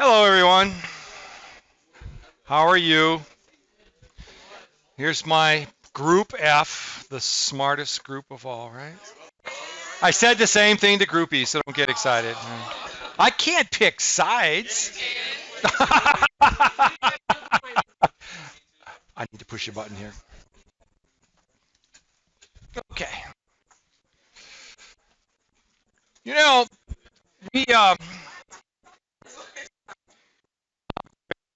Hello, everyone. How are you? Here's my group F, the smartest group of all, right? I said the same thing to groupies, so don't get excited. I can't pick sides. I need to push a button here. Okay. You know, we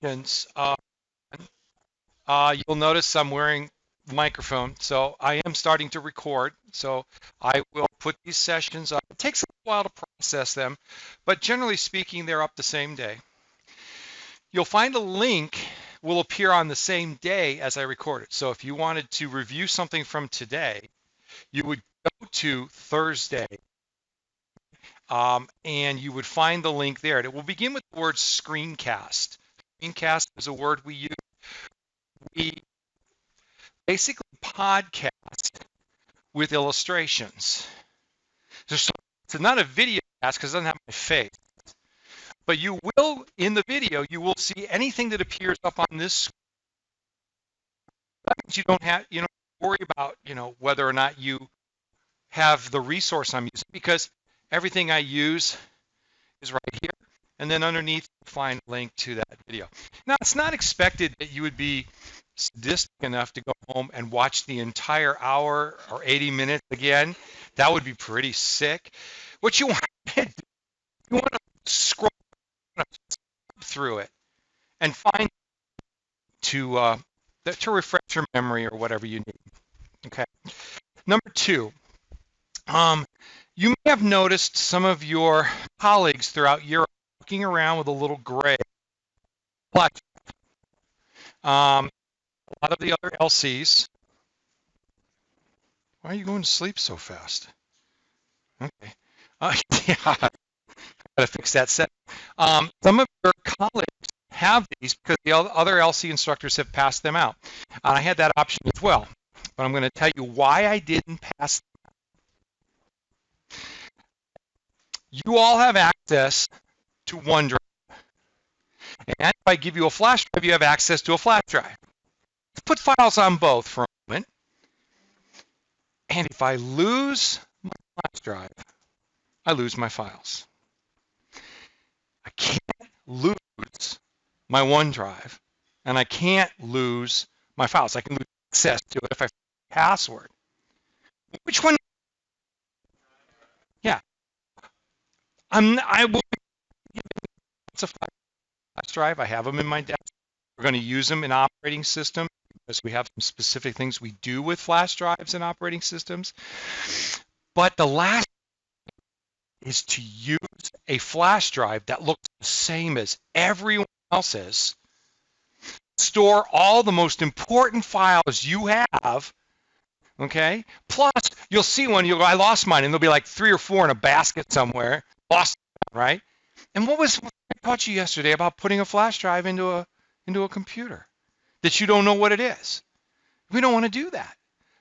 since, you'll notice I'm wearing the microphone, so I am starting to record. So I will put these sessions up. It takes a while to process them, but generally speaking, they're up the same day. You'll find a link will appear on the same day as I record it. So if you wanted to review something from today, you would go to Thursday, and you would find the link there. And it will begin with the word screencast. Screencast is a word we use. We basically podcast with illustrations. So it's not a video cast because it doesn't have my face. But you will, in the video, you will see anything that appears up on this screen. That means you don't have, worry about, whether or not you have the resource I'm using, because everything I use is right here. And then underneath, you find a link to that video. Now, it's not expected that you would be sadistic enough to go home and watch the entire hour or 80 minutes again. That would be pretty sick. What you want to do, you want to scroll through it and find to refresh your memory or whatever you need. Okay. Number two, you may have noticed some of your colleagues throughout Europe walking around with a little gray flash. A lot of the other LCs. Why are you going to sleep so fast? Okay. Yeah, gotta fix that set. Some of your colleagues have these because the other LC instructors have passed them out. And I had that option as well, but I'm going to tell you why I didn't pass them. You all have access to OneDrive. And if I give you a flash drive, you have access to a flash drive. Let's put files on both for a moment. And if I lose my flash drive, I lose my files. I can't lose my OneDrive, and I can't lose my files. I can lose access to it if I forget the password. Which one? Yeah, I will give it a flash drive. I have them in my desk. We're going to use them in operating system because we have some specific things we do with flash drives in operating systems. But the last is to use a flash drive that looks the same as everyone else's. Store all the most important files you have, okay? Plus, you'll see one, you'll go, I lost mine, and there'll be like 3 or 4 in a basket somewhere. Lost, right? And what I taught you yesterday about putting a flash drive into a computer that you don't know what it is? We don't want to do that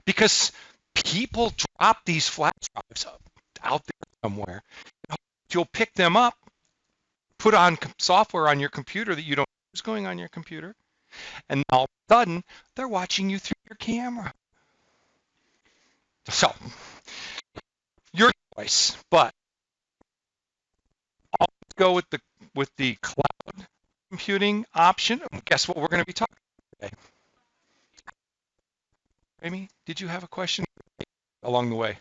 because people drop these flash drives out there somewhere. You'll pick them up, put on software on your computer that you don't know is going on your computer, and all of a sudden, they're watching you through your camera. So, your choice, but I'll go with the cloud computing option. Guess what we're going to be talking about today? Amy, did you have a question along the way?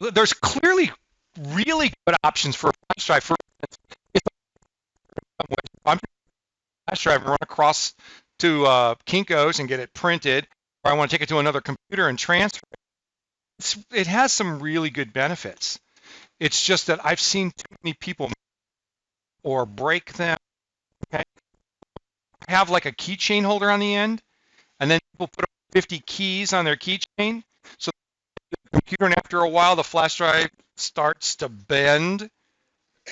No, there's clearly really good options for a flash drive. For instance, if I'm a flash drive and run across to Kinko's and get it printed, or I want to take it to another computer and transfer it, it has some really good benefits. It's just that I've seen too many people or break them. Okay, have like a keychain holder on the end, and then people put 50 keys on their keychain. So the computer, and after a while, the flash drive starts to bend,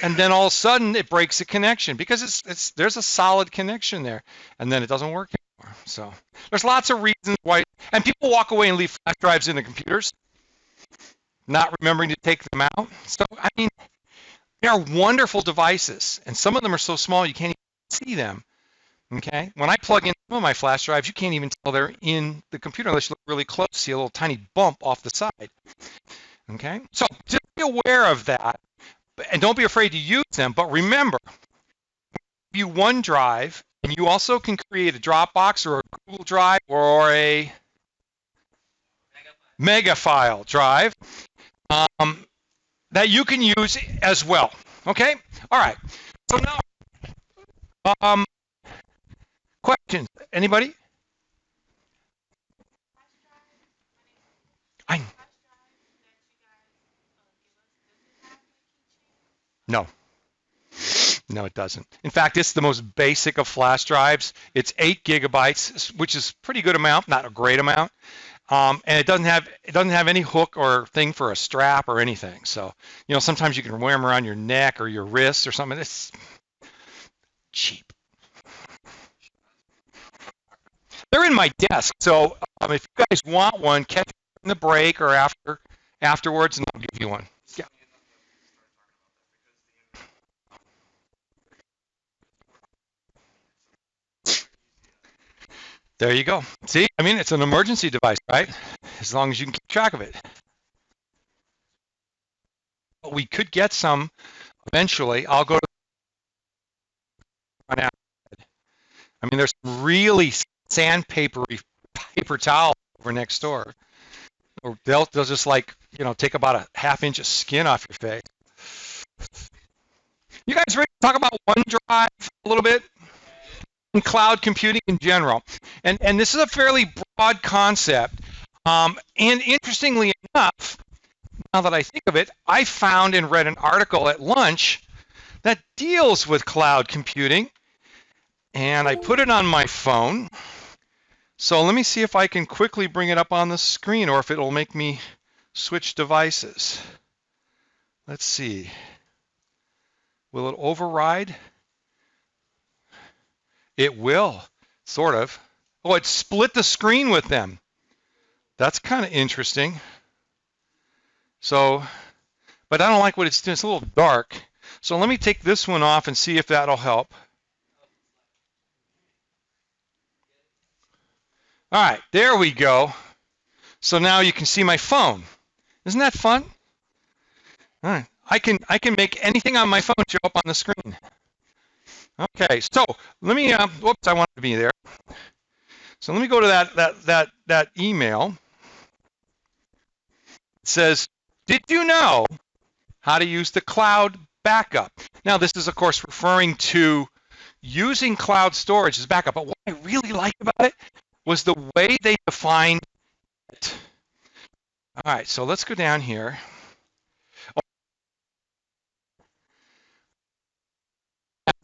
and then all of a sudden it breaks a connection because there's a solid connection there, and then it doesn't work So there's lots of reasons why, and people walk away and leave flash drives in the computers, not remembering to take them out. So, I mean, they are wonderful devices, and some of them are so small you can't even see them. Okay, when I plug in some of my flash drives, you can't even tell they're in the computer unless you look really close, see a little tiny bump off the side. Okay, so just be aware of that, and don't be afraid to use them. But remember, you OneDrive, and you also can create a Dropbox or a Google Drive or a mega file drive that you can use as well. Okay, all right. So now, questions? Anybody? I no. No, it doesn't. In fact, it's the most basic of flash drives. It's 8 gigabytes, which is a pretty good amount, not a great amount. And it doesn't have any hook or thing for a strap or anything. So, sometimes you can wear them around your neck or your wrists or something. It's cheap. They're in my desk. So if you guys want one, catch it in the break or afterwards, and I'll give you one. Yeah. There you go. See, I mean, it's an emergency device, right? As long as you can keep track of it. We could get some eventually. I'll go to one out. I mean, there's some really sandpapery paper towel over next door. Or they'll just take about a half inch of skin off your face. You guys ready to talk about OneDrive a little bit? And cloud computing in general. And this is a fairly broad concept. And interestingly enough, now that I think of it, I found and read an article at lunch that deals with cloud computing. And I put it on my phone. So let me see if I can quickly bring it up on the screen or if it'll make me switch devices. Let's see. Will it override? It will, sort of. Oh, it split the screen with them. That's kind of interesting. So, but I don't like what it's doing. It's a little dark. So let me take this one off and see if that'll help. All right, there we go. So now you can see my phone. Isn't that fun? All right, I can make anything on my phone show up on the screen. Okay, so let me. Whoops, I wanted to be there. So let me go to that email. It says, "Did you know how to use the cloud backup?" Now, this is of course referring to using cloud storage as backup. But what I really liked about it was the way they defined it. All right, so let's go down here.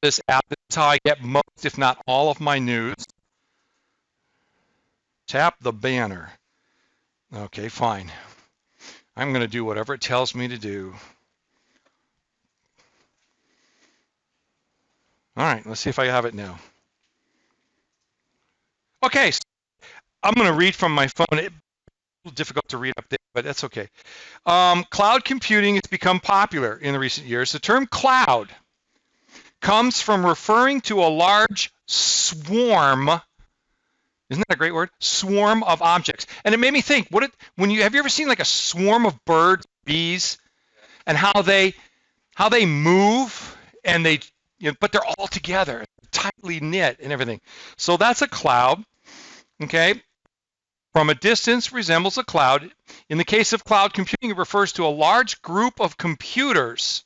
This app is how I get most, if not all, of my news. Tap the banner. Okay, fine. I'm going to do whatever it tells me to do. All right, let's see if I have it now. Okay, so I'm going to read from my phone. It's a little difficult to read up there, but that's okay. Cloud computing has become popular in the recent years. The term cloud comes from referring to a large swarm. Isn't that a great word? Swarm of objects. And it made me think, have you ever seen like a swarm of birds, bees, and how they move and but they're all together, tightly knit and everything. So that's a cloud, okay? From a distance resembles a cloud. In the case of cloud computing, it refers to a large group of computers,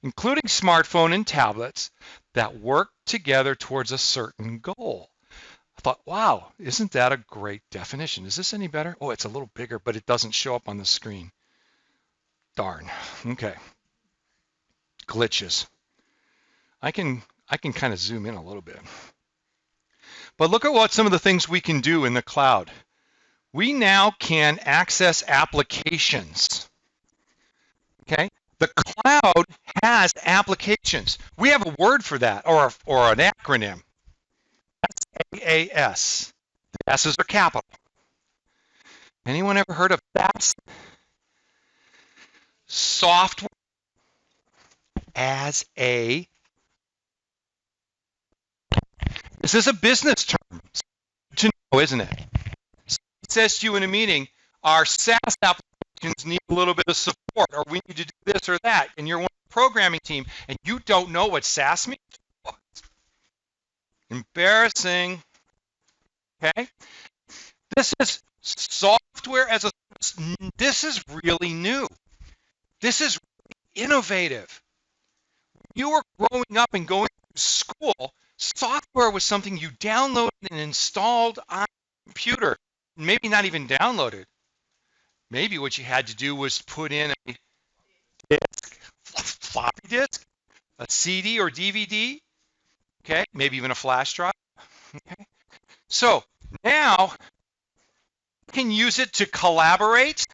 including smartphone and tablets, that work together towards a certain goal. I thought, wow, isn't that a great definition? Is this any better? Oh, it's a little bigger, but it doesn't show up on the screen. Darn. Okay. Glitches. I can kind of zoom in a little bit. But look at what some of the things we can do in the cloud. We now can access applications. Okay? The cloud has applications. We have a word for that, or an acronym. That's AAS. The S's are capital. Anyone ever heard of SAS? Software as a, this is a business term to know, isn't it? It says to you in a meeting, our SaaS applications need a little bit of support, or we need to do this or that, and you're one of the programming team, and you don't know what SaaS means? Embarrassing. Okay? This is software as a service. This is really new. This is really innovative. You were growing up and going to school, software was something you downloaded and installed on a computer. Maybe not even downloaded. Maybe what you had to do was put in a disk, floppy disk, a CD or DVD, okay, maybe even a flash drive. Okay. So now you can use it to collaborate.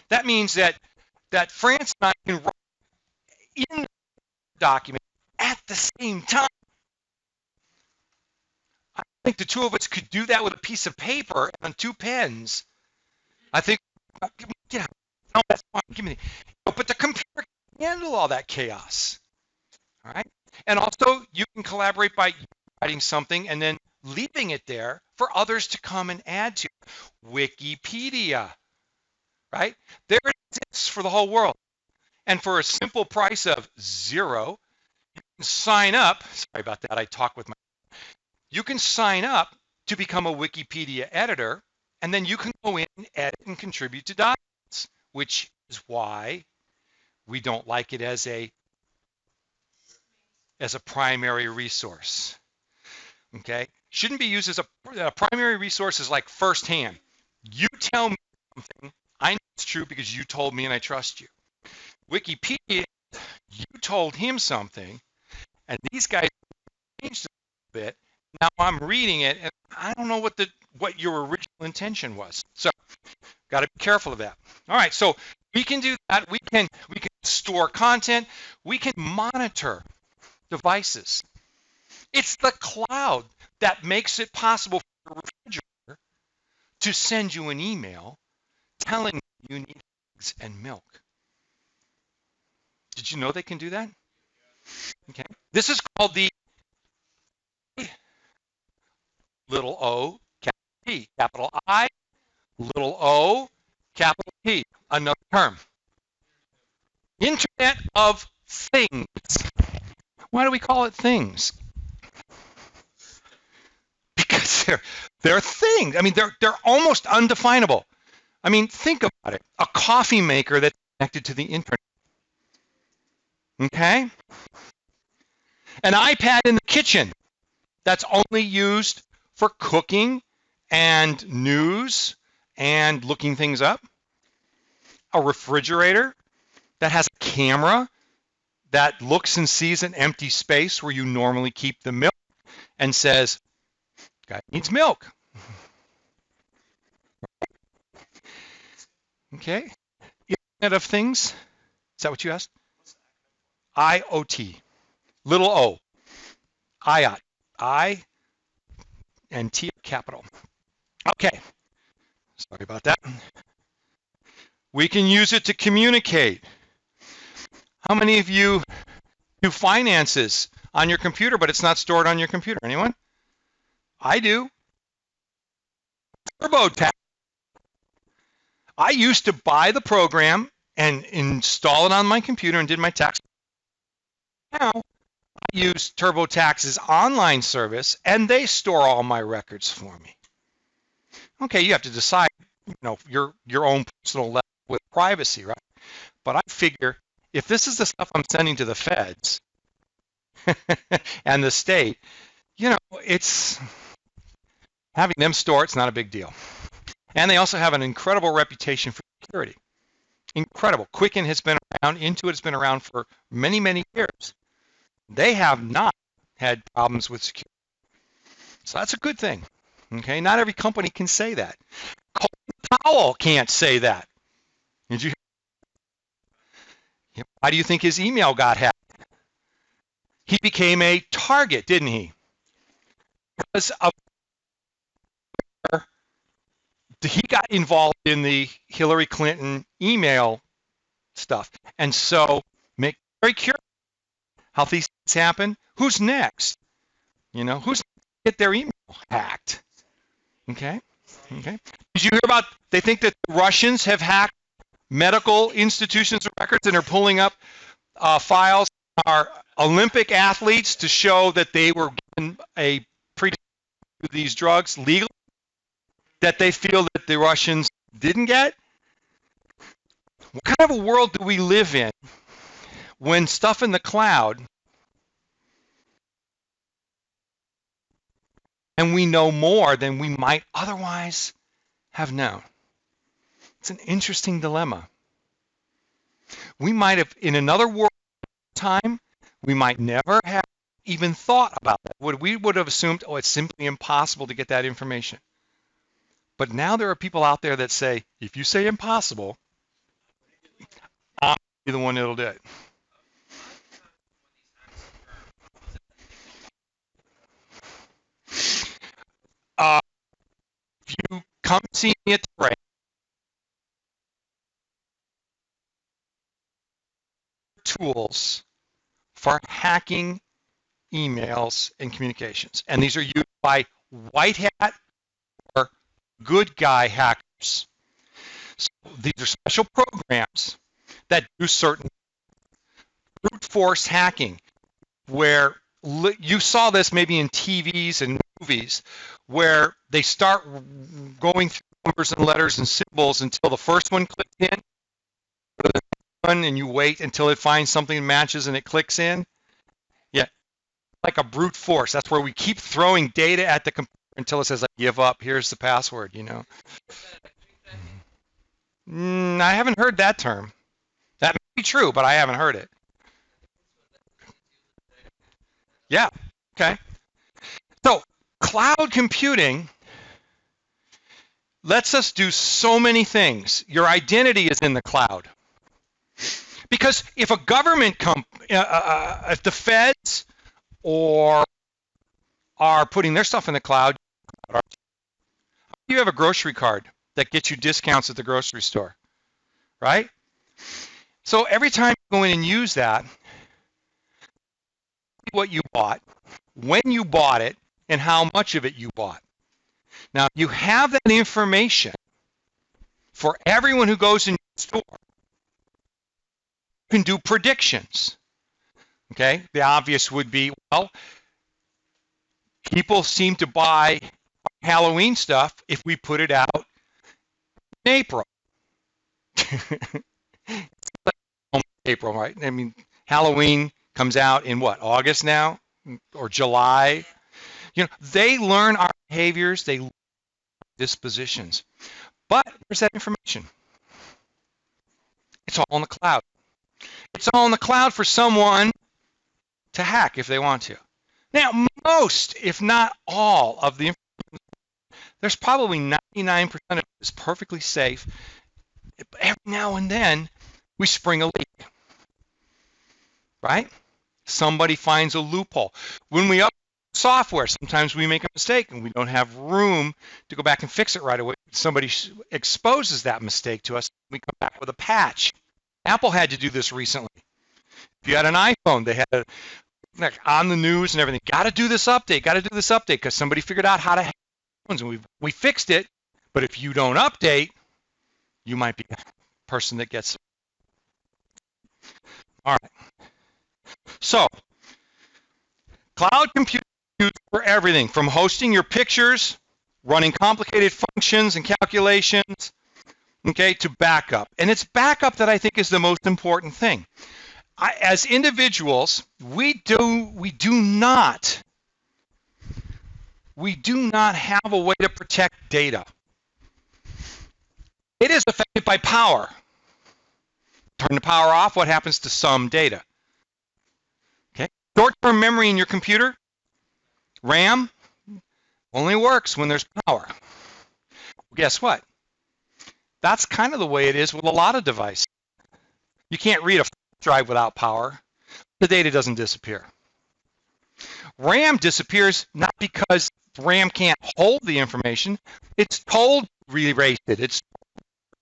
That means that France and I can write in the document at the same time. I think the two of us could do that with a piece of paper and 2 pens. I think, yeah, no, that's fine. Give me but the computer can handle all that chaos. All right. And also you can collaborate by writing something and then leaving it there for others to come and add to. Wikipedia, right? There it exists for the whole world. And for a simple price of $0, you can sign up. Sorry about that. I talk with my. You can sign up to become a Wikipedia editor, and then you can go in, edit, and contribute to documents, which is why we don't like it as a primary resource. Okay, shouldn't be used as a primary resource is like firsthand. You tell me something, I know it's true because you told me and I trust you. Wikipedia, you told him something, and these guys changed it a bit. Now I'm reading it, and I don't know what your original intention was. So, got to be careful of that. All right, so we can do that. We can store content. We can monitor devices. It's the cloud that makes it possible for the refrigerator to send you an email telling you need eggs and milk. Did you know they can do that? Okay. This is called the little o, capital P, capital I, little o, capital P, another term. Internet of Things. Why do we call it things? Because they're things. I mean, they're almost undefinable. I mean, think about it. A coffee maker that's connected to the internet. Okay? An iPad in the kitchen that's only used for cooking and news and looking things up. A refrigerator that has a camera that looks and sees an empty space where you normally keep the milk and says, guy needs milk. Okay. Internet of Things. Is that what you asked? IoT. Little o. IOT. I and T capital. Okay. Sorry about that. We can use it to communicate. How many of you do finances on your computer, but it's not stored on your computer? Anyone? I do. TurboTax. I used to buy the program and install it on my computer and did my tax. Now, I use TurboTax's online service, and they store all my records for me. Okay, you have to decide, your own personal level with privacy, right? But I figure if this is the stuff I'm sending to the feds and the state, it's having them store it's not a big deal. And they also have an incredible reputation for security. Incredible. Quicken has been around, Intuit has been around for many, many years. They have not had problems with security. So that's a good thing. Okay, not every company can say that. Colin Powell can't say that. Did you hear? Why do you think his email got hacked? He became a target, didn't he? Because of he got involved in the Hillary Clinton email stuff. And so make very curious how these things happen. Who's next? Who's get their email hacked? Okay. Okay. Did you hear about they think that the Russians have hacked medical institutions records and are pulling up files on our Olympic athletes to show that they were given a pre to these drugs legally that they feel that the Russians didn't get? What kind of a world do we live in when stuff in the cloud and we know more than we might otherwise have known? It's an interesting dilemma. We might have, in another world time, we might never have even thought about that. We would have assumed, oh, it's simply impossible to get that information. But now there are people out there that say, if you say impossible, I'll be the one that'll do it. If you come see me at the tools for hacking emails and communications. And these are used by white hat or good guy hackers. So these are special programs that do certain brute force hacking, where you saw this maybe in TVs and movies, where they start going through numbers and letters and symbols until the first one clicks in, and you wait until it finds something that matches and it clicks in. Yeah, like a brute force. That's where we keep throwing data at the computer until it says, I give up, here's the password, I haven't heard that term. That may be true, but I haven't heard it. Yeah, okay. So cloud computing lets us do so many things. Your identity is in the cloud. Because if a government if the feds or are putting their stuff in the cloud, you have a grocery card that gets you discounts at the grocery store, right? So every time you go in and use that, what you bought, when you bought it, and how much of it you bought. Now, you have that information for everyone who goes in your store. You can do predictions. Okay, the obvious would be, well, people seem to buy Halloween stuff if we put it out in April. April, right? I mean, Halloween comes out in what, August now or July? They learn our behaviors, they learn our dispositions. But where's that information? It's all in the cloud. It's all in the cloud for someone to hack if they want to. Now, most, if not all, of the information, there's probably 99% of it is perfectly safe. But every now and then, we spring a leak, right? Somebody finds a loophole. When we update software, sometimes we make a mistake and we don't have room to go back and fix it right away. Somebody exposes that mistake to us. We come back with a patch. Apple had to do this recently. If you had an iPhone, they had on the news and everything, got to do this update, because somebody figured out how to hack phones, and we fixed it. But if you don't update, you might be the person that gets. All right. So, cloud computing is used for everything from hosting your pictures, running complicated functions and calculations, okay, to backup. And it's backup that I think is the most important thing. As individuals, we do not have a way to protect data. It is affected by power. Turn the power off, what happens to some data? Okay. Short-term memory in your computer, RAM, only works when there's power. Well, guess what? That's kind of the way it is with a lot of devices. You can't read a drive without power. The data doesn't disappear. RAM disappears not because RAM can't hold the information. It's told to erase it. It's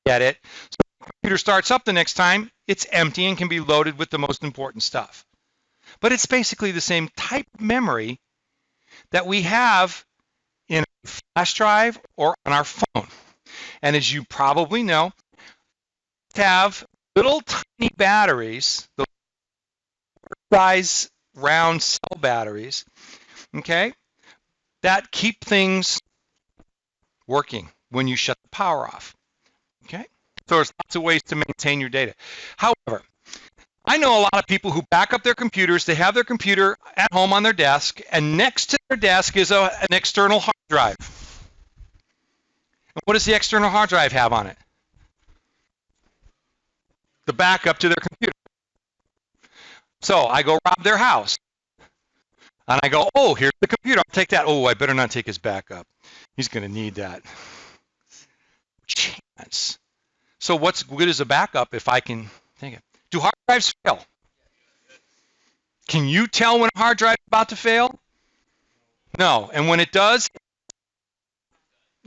get it. So when the computer starts up the next time, it's empty and can be loaded with the most important stuff. But it's basically the same type of memory that we have in a flash drive or on our phone. And as you probably know, we have little tiny batteries, the size round cell batteries, okay, that keep things working when you shut the power off, okay? So there's lots of ways to maintain your data. However, I know a lot of people who back up their computers. They have their computer at home on their desk, and next to their desk is an external hard drive. And what does the external hard drive have on it? The backup to their computer. So I go rob their house, and I go, oh, here's the computer. I'll take that. Oh, I better not take his backup. He's going to need that. Chance. So what's good as a backup if I can take it? Do hard drives fail? Can you tell when a hard drive is about to fail? No. And when it does,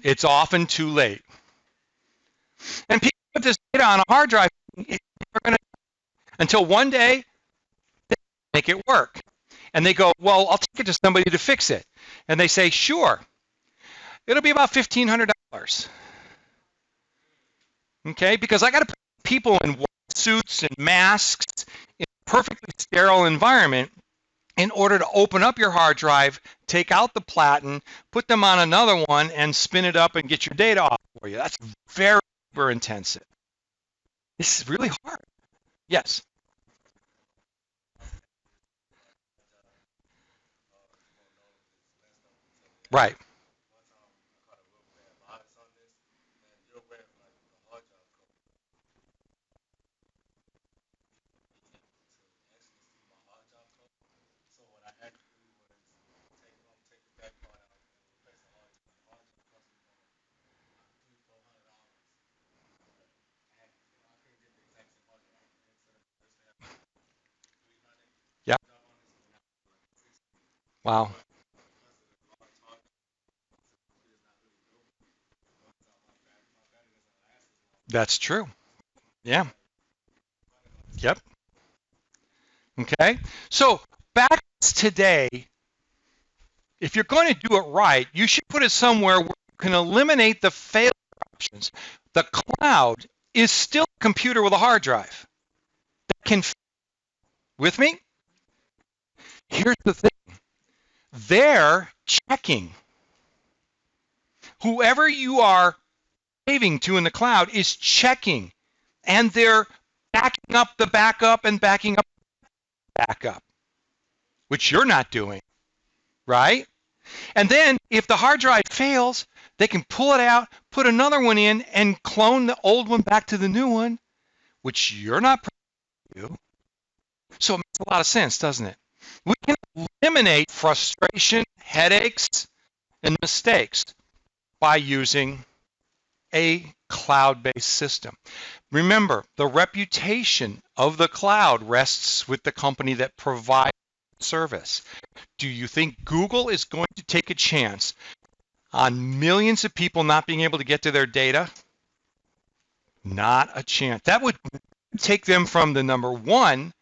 it's often too late. And people put this data on a hard drive until one day they make it work. And they go, well, I'll take it to somebody to fix it. And they say, sure. It'll be about $1,500. Okay? Because I got to put people in white suits and masks in a perfectly sterile environment in order to open up your hard drive, take out the platen, put them on another one, and spin it up and get your data off for you. That's very labor intensive. This is really hard. Yes. Right. Yeah. Wow. That's true. Yeah. Yep. Okay. So back today, if you're going to do it right, you should put it somewhere where you can eliminate the failure options. The cloud is still a computer with a hard drive that can, with me? Here's the thing. They're checking. Whoever you are saving to in the cloud is checking, and they're backing up the backup and backing up the backup, which you're not doing, right? And then if the hard drive fails, they can pull it out, put another one in, and clone the old one back to the new one, which you're not do. So it makes a lot of sense, doesn't it? We can eliminate frustration, headaches, and mistakes by using a cloud-based system. Remember, the reputation of the cloud rests with the company that provides service. Do you think Google is going to take a chance on millions of people not being able to get to their data? Not a chance. That would take them from the number 1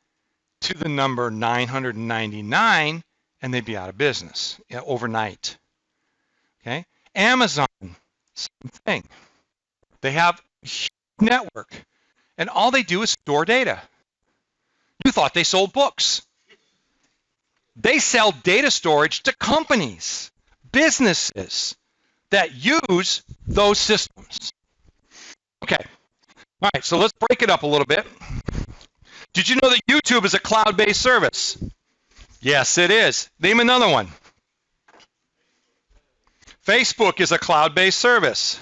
to the number 999, and they'd be out of business overnight. Okay? Amazon, same thing. They have a huge network, and all they do is store data. You thought they sold books. They sell data storage to companies, businesses that use those systems. Okay. All right, so let's break it up a little bit. Did you know that YouTube is a cloud-based service? Yes, it is. Name another one. Facebook is a cloud-based service.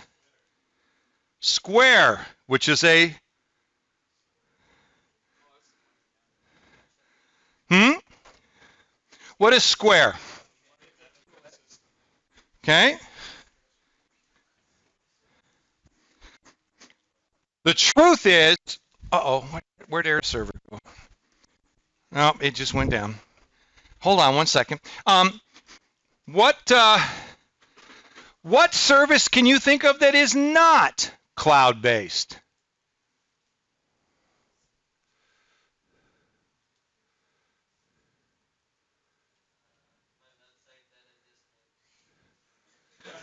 Square, which is a What is Square? Okay. The truth is, where'd Air Server go? No, it just went down. Hold on one second. What what service can you think of that is not cloud-based?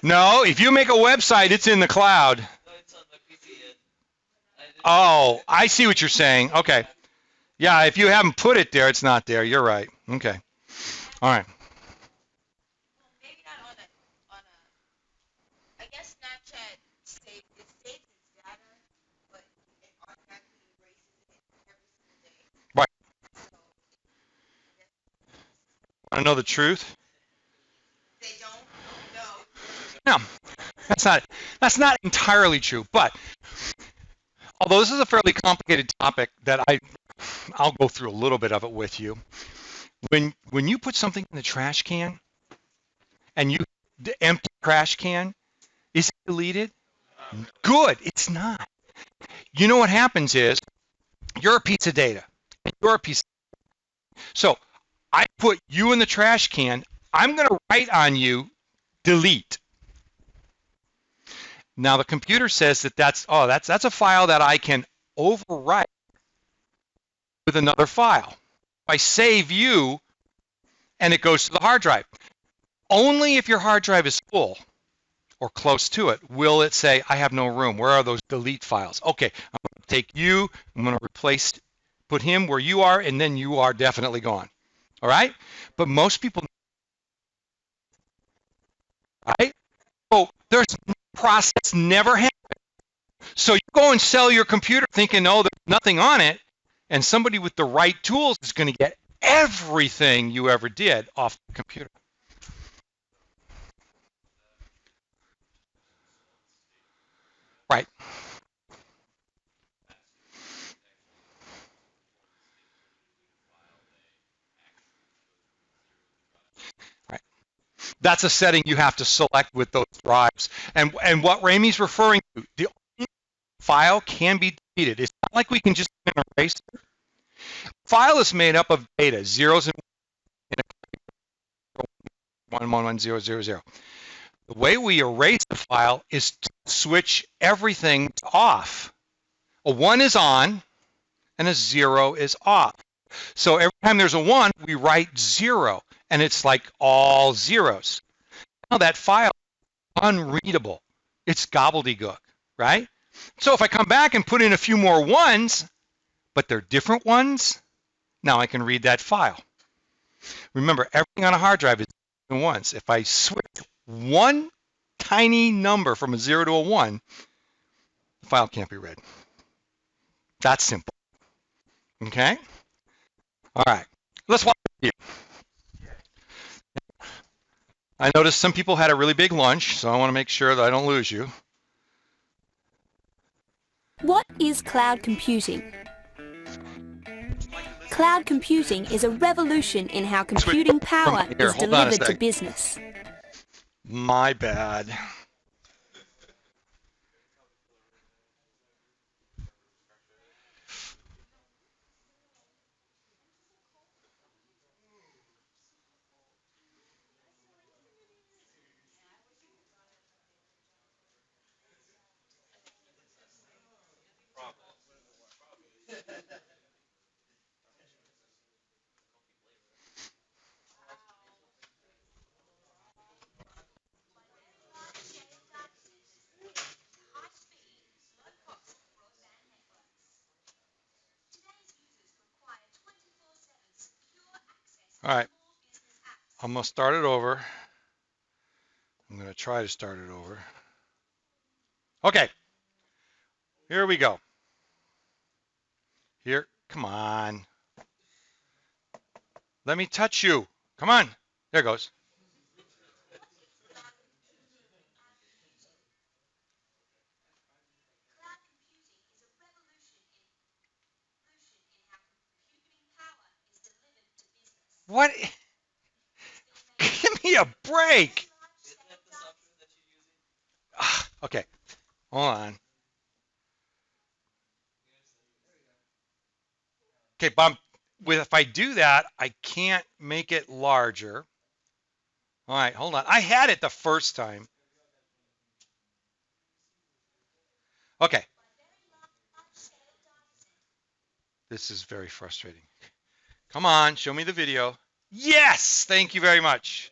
No, if you make a website, it's in the cloud. Oh, I see what you're saying. Okay. Yeah, if you haven't put it there, it's not there. You're right. Okay. All right. Right. Want to know the truth? No, that's not entirely true. But although this is a fairly complicated topic that I'll go through a little bit of it with you. When you put something in the trash can and you empty trash can, is it deleted? Good. It's not. You know what happens is you're a piece of data. And you're a piece. So I put you in the trash can. I'm going to write on you delete. Now the computer says that that's a file that I can overwrite with another file. I save you and it goes to the hard drive. Only if your hard drive is full or close to it will it say, I have no room. Where are those delete files? Okay, I'm going to take you, I'm going to replace, put him where you are, and then you are definitely gone. All right? But most people, right? So there's process never happens. So you go and sell your computer thinking, oh, there's nothing on it, and somebody with the right tools is going to get everything you ever did off the computer. Right. Right. That's a setting you have to select with those drives. And what Ramey's referring to, the file can be deleted. It's not like we can just erase it. File is made up of data, zeros and 1110000. The way we erase the file is to switch everything off. A 1 is on and a 0 is off. So every time there's a 1, we write 0, and it's like all zeros. Now that file is unreadable. It's gobbledygook, right? So if I come back and put in a few more 1s, but they're different ones, now I can read that file. Remember, everything on a hard drive is ones. If I switch one tiny number from a 0 to a 1, the file can't be read. That's simple. Okay? All right. Let's watch it. I noticed some people had a really big lunch, so I want to make sure that I don't lose you. What is cloud computing? Cloud computing is a revolution in how computing power is delivered to business. My bad. All right. I'm going to start it over. I'm going to try to start it over. Okay. Here we go. Here. Come on. Let me touch you. Come on. There it goes. What? Give me a break. Okay. Hold on. Okay, Bob. if I do that, I can't make it larger. All right, hold on. I had it the first time. Okay. This is very frustrating. Come on, show me the video. Yes, thank you very much.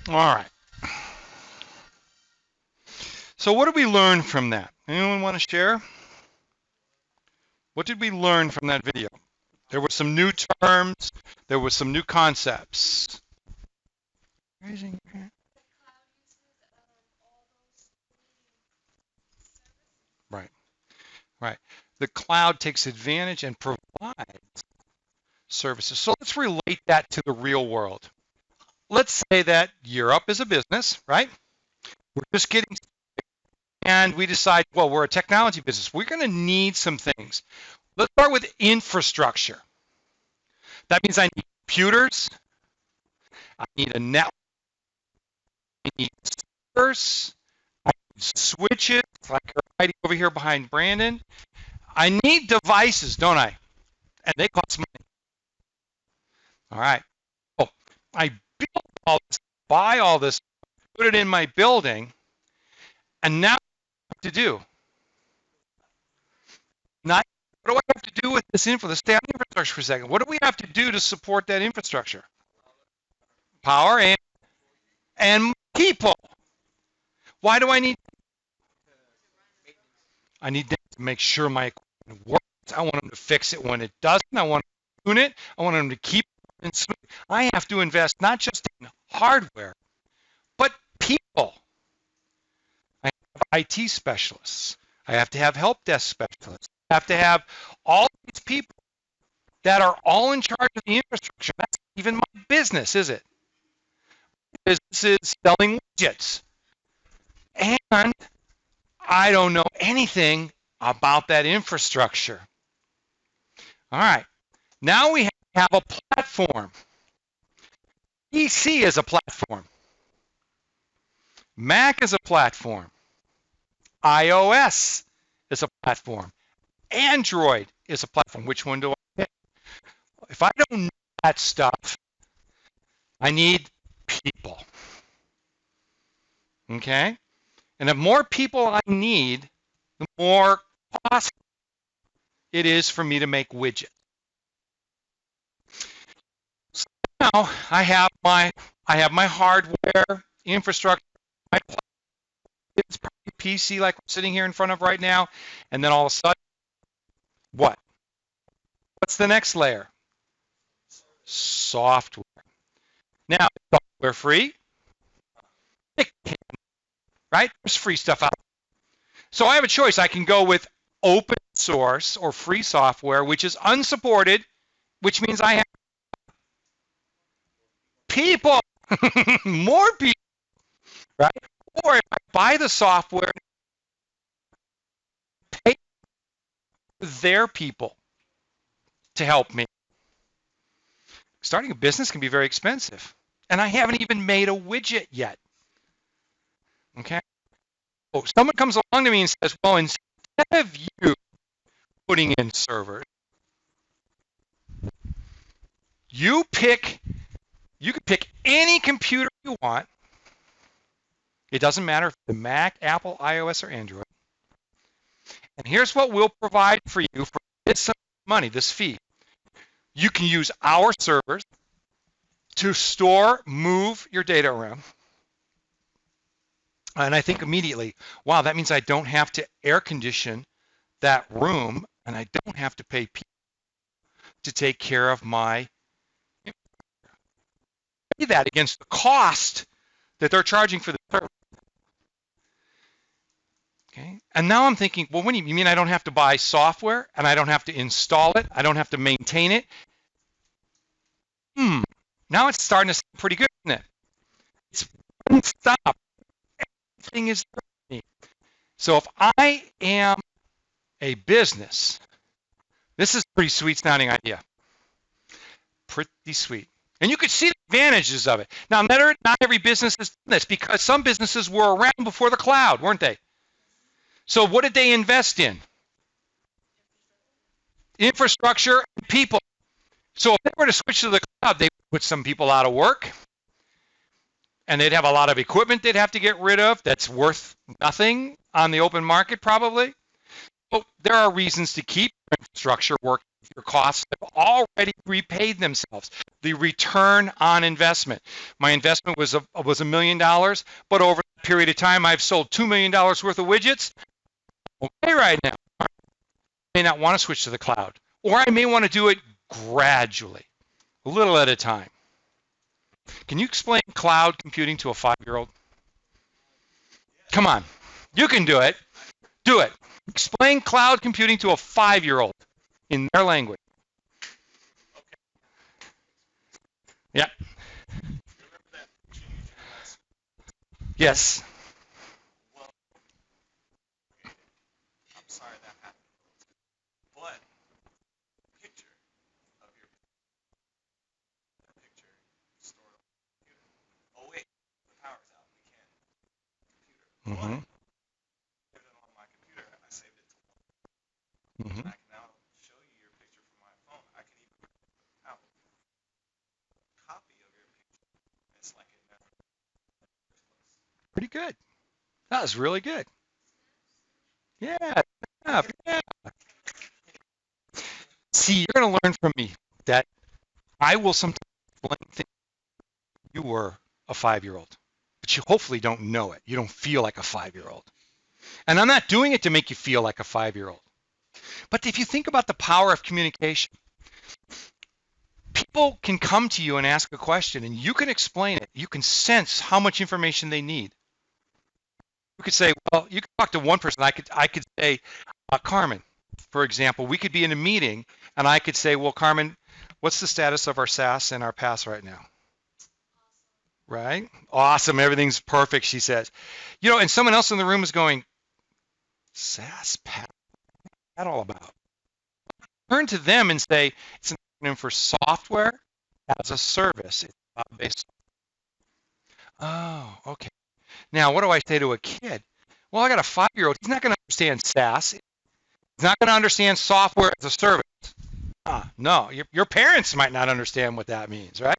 All right. So what did we learn from that? Anyone want to share? What did we learn from that video? There were some new terms. There were some new concepts. Raising your hand. Right, right. The cloud takes advantage and provides services. So let's relate that to the real world. Let's say that Europe is a business, right? We're just getting, and we decide, well, we're a technology business. We're going to need some things. Let's start with infrastructure. That means I need computers. I need a network. I need servers. I need switches, like right over here behind Brandon. I need devices, don't I? And they cost money. All right. Oh, I build all this, buy all this, put it in my building, and now what do I have to do? Not, what do I have to do with this info? Let's stay on infrastructure for a second. What do we have to do to support that infrastructure? Power and people. Why do I need? I need them to make sure my equipment works. I want them to fix it when it doesn't. I want to tune it. I want them to keep it smooth. I have to invest not just in hardware, but people. I have IT specialists. I have to have help desk specialists. I have to have all these people that are all in charge of the infrastructure. That's even my business, is it? My business is selling widgets. And I don't know anything about that infrastructure. All right. Now we have a platform. PC is a platform. Mac is a platform. iOS is a platform. Android is a platform. Which one do I pick? If I don't know that stuff, I need people. Okay? And the more people I need, the more cost it is for me to make widgets. So now I have my hardware infrastructure. It's probably PC like I'm sitting here in front of right now, and then all of a sudden, what? What's the next layer? Software. Now, software free? It can, right? There's free stuff out there. So I have a choice. I can go with open source or free software, which is unsupported, which means I have people, more people, right? Or if I buy the software, pay their people to help me. Starting a business can be very expensive, and I haven't even made a widget yet. Okay? Oh, someone comes along to me and says, well, instead of you putting in servers, you can pick any computer you want. It doesn't matter if it's Mac, Apple, iOS, or Android. And here's what we'll provide for you for this money, this fee. You can use our servers to store, move your data around. And I think immediately, wow, that means I don't have to air condition that room, and I don't have to pay people to take care of my pay that against the cost that they're charging for the service. Okay, and now I'm thinking, well, what do you mean I don't have to buy software and I don't have to install it? I don't have to maintain it? Now it's starting to sound pretty good, isn't it? It's one stop. Everything is there. So if I am a business, this is a pretty sweet sounding idea. Pretty sweet. And you could see the advantages of it. Now, not every business is doing this because some businesses were around before the cloud, weren't they? So what did they invest in? Infrastructure and people. So if they were to switch to the cloud, they would put some people out of work, and they'd have a lot of equipment they'd have to get rid of that's worth nothing on the open market probably. But there are reasons to keep infrastructure working. Your costs have already repaid themselves. The return on investment. My investment was $1 million, but over a period of time, I've sold $2 million worth of widgets. Okay, right now. may not want to switch to the cloud, or I may want to do it gradually, a little at a time. Can you explain cloud computing to a 5-year-old? Come on, you can do it. Do it. Explain cloud computing to a 5-year-old in their language. Yeah. Yes. Mm-hmm. Mm-hmm. Pretty good. That was really good. Yeah. Yeah. Yeah. See, you're going to learn from me that I will sometimes explain things you were a 5-year-old, but you hopefully don't know it. You don't feel like a 5-year-old. And I'm not doing it to make you feel like a 5-year-old. But if you think about the power of communication, people can come to you and ask a question and you can explain it. You can sense how much information they need. You could say, well, you could talk to one person. I could say, Carmen, for example, we could be in a meeting and I could say, well, Carmen, what's the status of our SaaS and our PaaS right now? Right? Awesome. Everything's perfect, she says. You know, and someone else in the room is going, SaaS, PaaS, what's that all about? Turn to them and say, it's an acronym for software as a service. It's cloud-based. Oh, okay. Now, what do I say to a kid? Well, I got a 5-year-old. He's not going to understand SaaS. He's not going to understand software as a service. No, your parents might not understand what that means, right?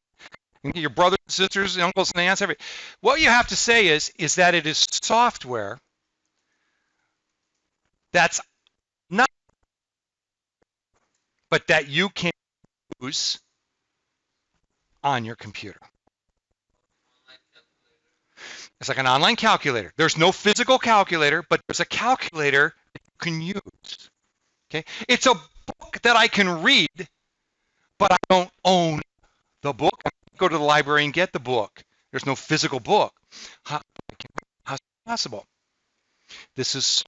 Your brothers and sisters, uncles and aunts, everything. What you have to say is that it is software that's not, but that you can use on your computer. It's like an online calculator. There's no physical calculator, but there's a calculator that you can use. Okay? It's a book that I can read, but I don't own the book. I go to the library and get the book. There's no physical book. How's it possible? This is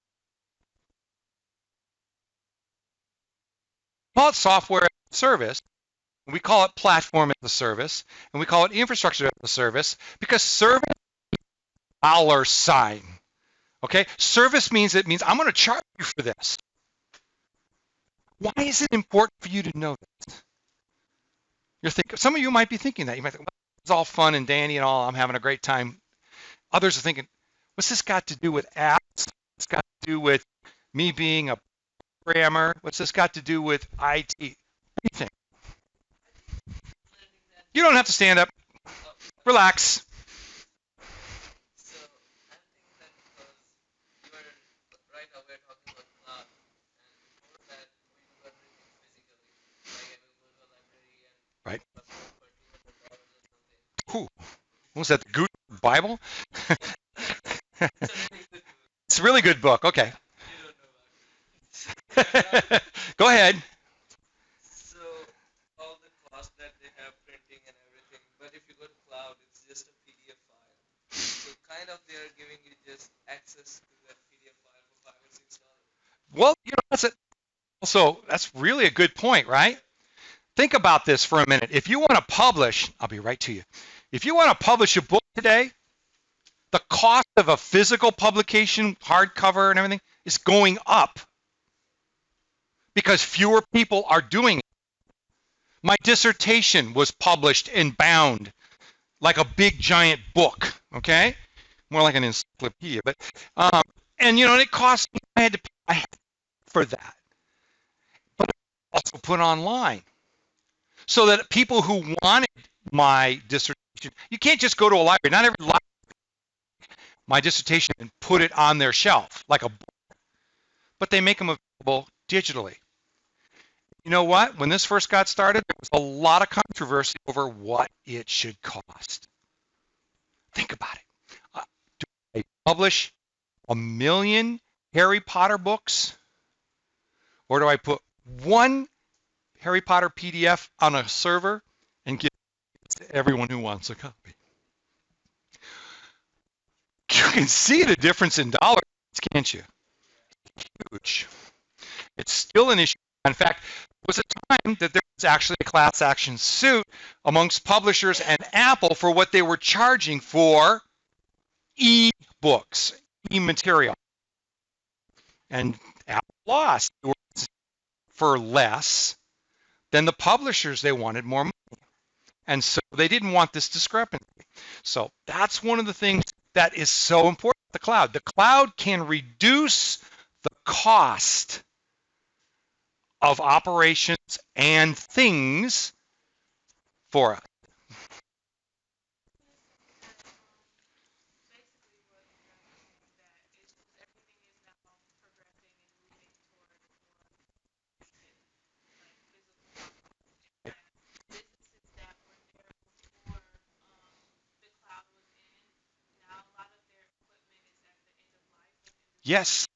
call it software as a service. We call it platform as a service, and we call it infrastructure as a service because service $sign. Okay? Service means I'm going to charge you for this. Why is it important for you to know this? Some of you might be thinking that. You might think, well, it's all fun and dandy and all. I'm having a great time. Others are thinking, what's this got to do with apps? What's got to do with me being a programmer? What's this got to do with IT? Anything. You don't have to stand up. Relax. Right. Ooh, what was that? The Good Bible? It's a really good book. Okay. Go ahead. So all the cost that they have printing and everything, but if you go to cloud, it's just a PDF file. So kind of they're giving you just access to that PDF file for $5 or $6. Well, that's really a good point, right? Think about this for a minute. If you want to publish, I'll be right to you. If you want to publish a book today, the cost of a physical publication, hardcover and everything, is going up because fewer people are doing it. My dissertation was published and bound like a big giant book, okay? More like an encyclopedia, but and it cost me. I had to pay for that, but also put online so that people who wanted my dissertation, you can't just go to a library. Not every library my dissertation and put it on their shelf like a book, but they make them available digitally. You know what? When this first got started, there was a lot of controversy over what it should cost. Think about it. Do I publish 1 million Harry Potter books? Or do I put one Harry Potter PDF on a server and give it to everyone who wants a copy? You can see the difference in dollars, can't you? Huge. It's still an issue. In fact, there was a time that there was actually a class action suit amongst publishers and Apple for what they were charging for e-books, e-material. And Apple lost for less than the publishers. They wanted more money. And so they didn't want this discrepancy. So that's one of the things that is so important. The cloud. The cloud can reduce the cost of operations and things for us. Yes.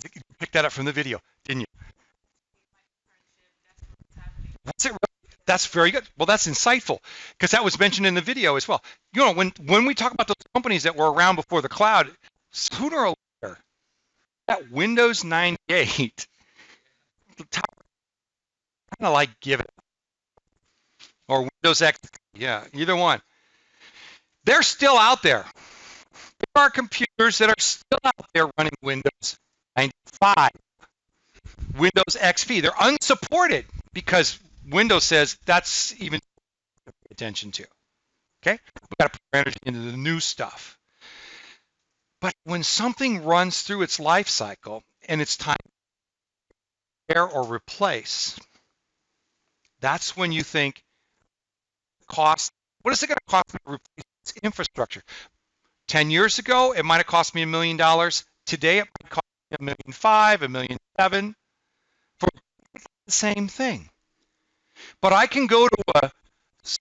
You picked that up from the video, didn't you? That's it. That's very good. Well, that's insightful because that was mentioned in the video as well. You know, when we talk about those companies that were around before the cloud, sooner or later, that Windows 98, kind of like give it, or Windows XP, yeah, either one. They're still out there. There are computers that are still out there running Windows 95, Windows XP. They're unsupported because Windows says that's even to pay attention to. Okay, we've got to put our energy into the new stuff. But when something runs through its life cycle and it's time to repair or replace, that's when you think cost. What is it going to cost me to replace this infrastructure? 10 years ago, it might have cost me $1 million. Today, it might cost me $1.5 million, $1.7 million for the same thing. But I can go to a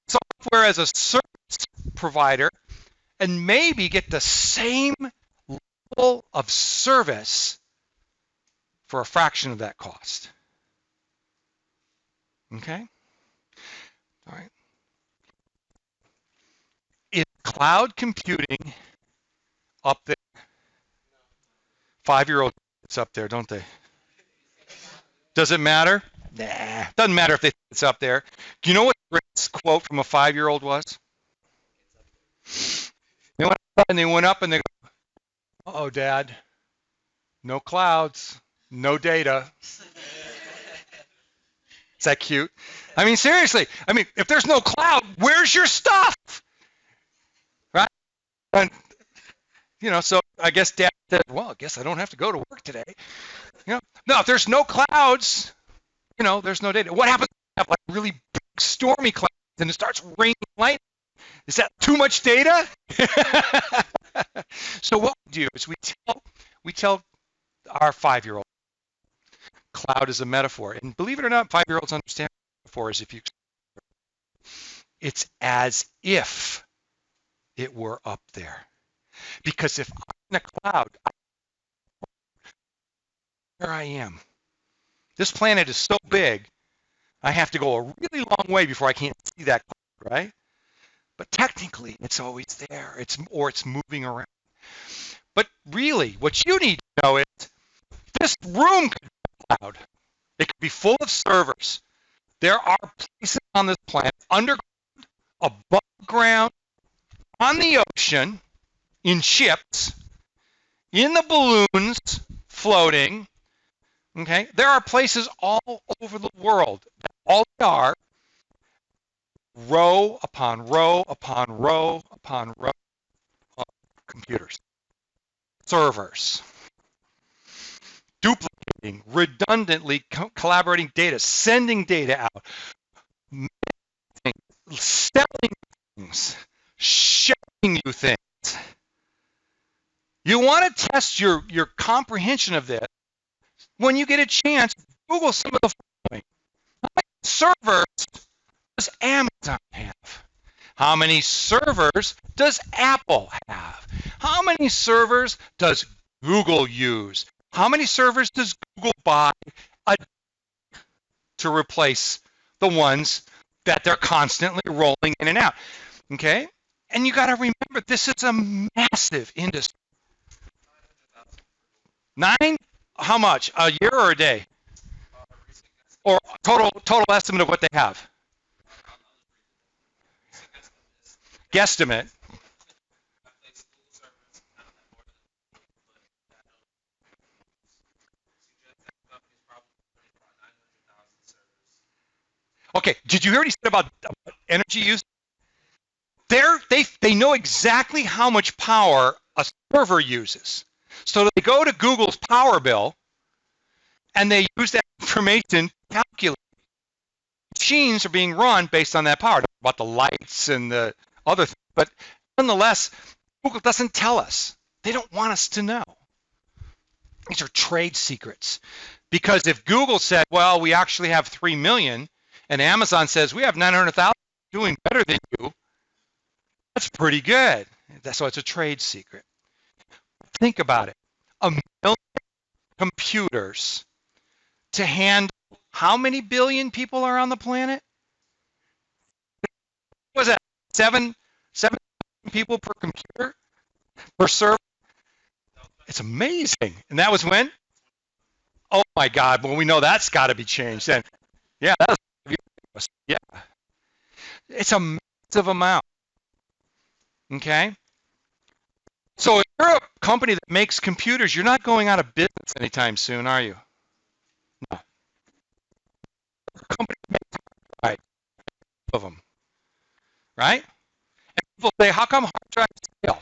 software as a service provider and maybe get the same level of service for a fraction of that cost. Okay? All right. Is cloud computing up there? 5-year-olds it's up there, don't they? Does it matter? Nah, doesn't matter if it's up there. Do you know what the greatest quote from a 5-year-old was? They went up and they go, "Oh, Dad, no clouds, no data." Is that cute? I mean, seriously. I mean, if there's no cloud, where's your stuff? Right? And, you know, so I guess Dad said, "Well, I guess I don't have to go to work today." You know, no, if there's no clouds, you know, there's no data. What happens if you have like really big stormy clouds and it starts raining lightning? Is that too much data? So what we do is we tell our 5-year-old cloud is a metaphor. And believe it or not, 5-year-olds understand metaphors. If you, it's as if it were up there. Because if I'm in a cloud, where I am. This planet is so big, I have to go a really long way before I can't see that cloud, right? But technically, it's always there. It's moving around. But really, what you need to know is this room could be a cloud. It could be full of servers. There are places on this planet, underground, above ground, on the ocean, in ships, in the balloons, floating. Okay, there are places all over the world. All they are row upon row upon row upon row of computers, servers, duplicating, redundantly collaborating data, sending data out, selling things, showing you things. You want to test your comprehension of this. When you get a chance, Google some of the following. How many servers does Amazon have? How many servers does Apple have? How many servers does Google use? How many servers does Google buy to replace the ones that they're constantly rolling in and out? Okay? And you got to remember, this is a massive industry. 9? How much? A year or a day? Or total estimate of what they have? Guesstimate. Okay, did you hear what he said about energy use? They know exactly how much power a server uses. So they go to Google's power bill and they use that information to calculate. Machines are being run based on that power, about the lights and the other things. But nonetheless, Google doesn't tell us. They don't want us to know. These are trade secrets. Because if Google said, well, we actually have 3 million, and Amazon says we have 900,000, doing better than you, that's pretty good. So it's a trade secret. Think about it. A million computers to handle how many billion people are on the planet? What was that? Seven people per computer per server? It's amazing. And that was when? Oh my God. Well, we know that's got to be changed then. Yeah, yeah. It's a massive amount. Okay. So if you're a company that makes computers, you're not going out of business anytime soon, are you? No. Company makes right of them, right? And people say, how come hard drives fail?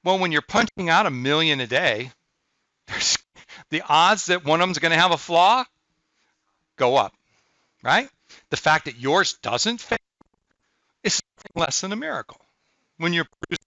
Well, when you're punching out 1 million a day, there's the odds that one of them's going to have a flaw go up, right? The fact that yours doesn't fail is something less than a miracle when you're producing.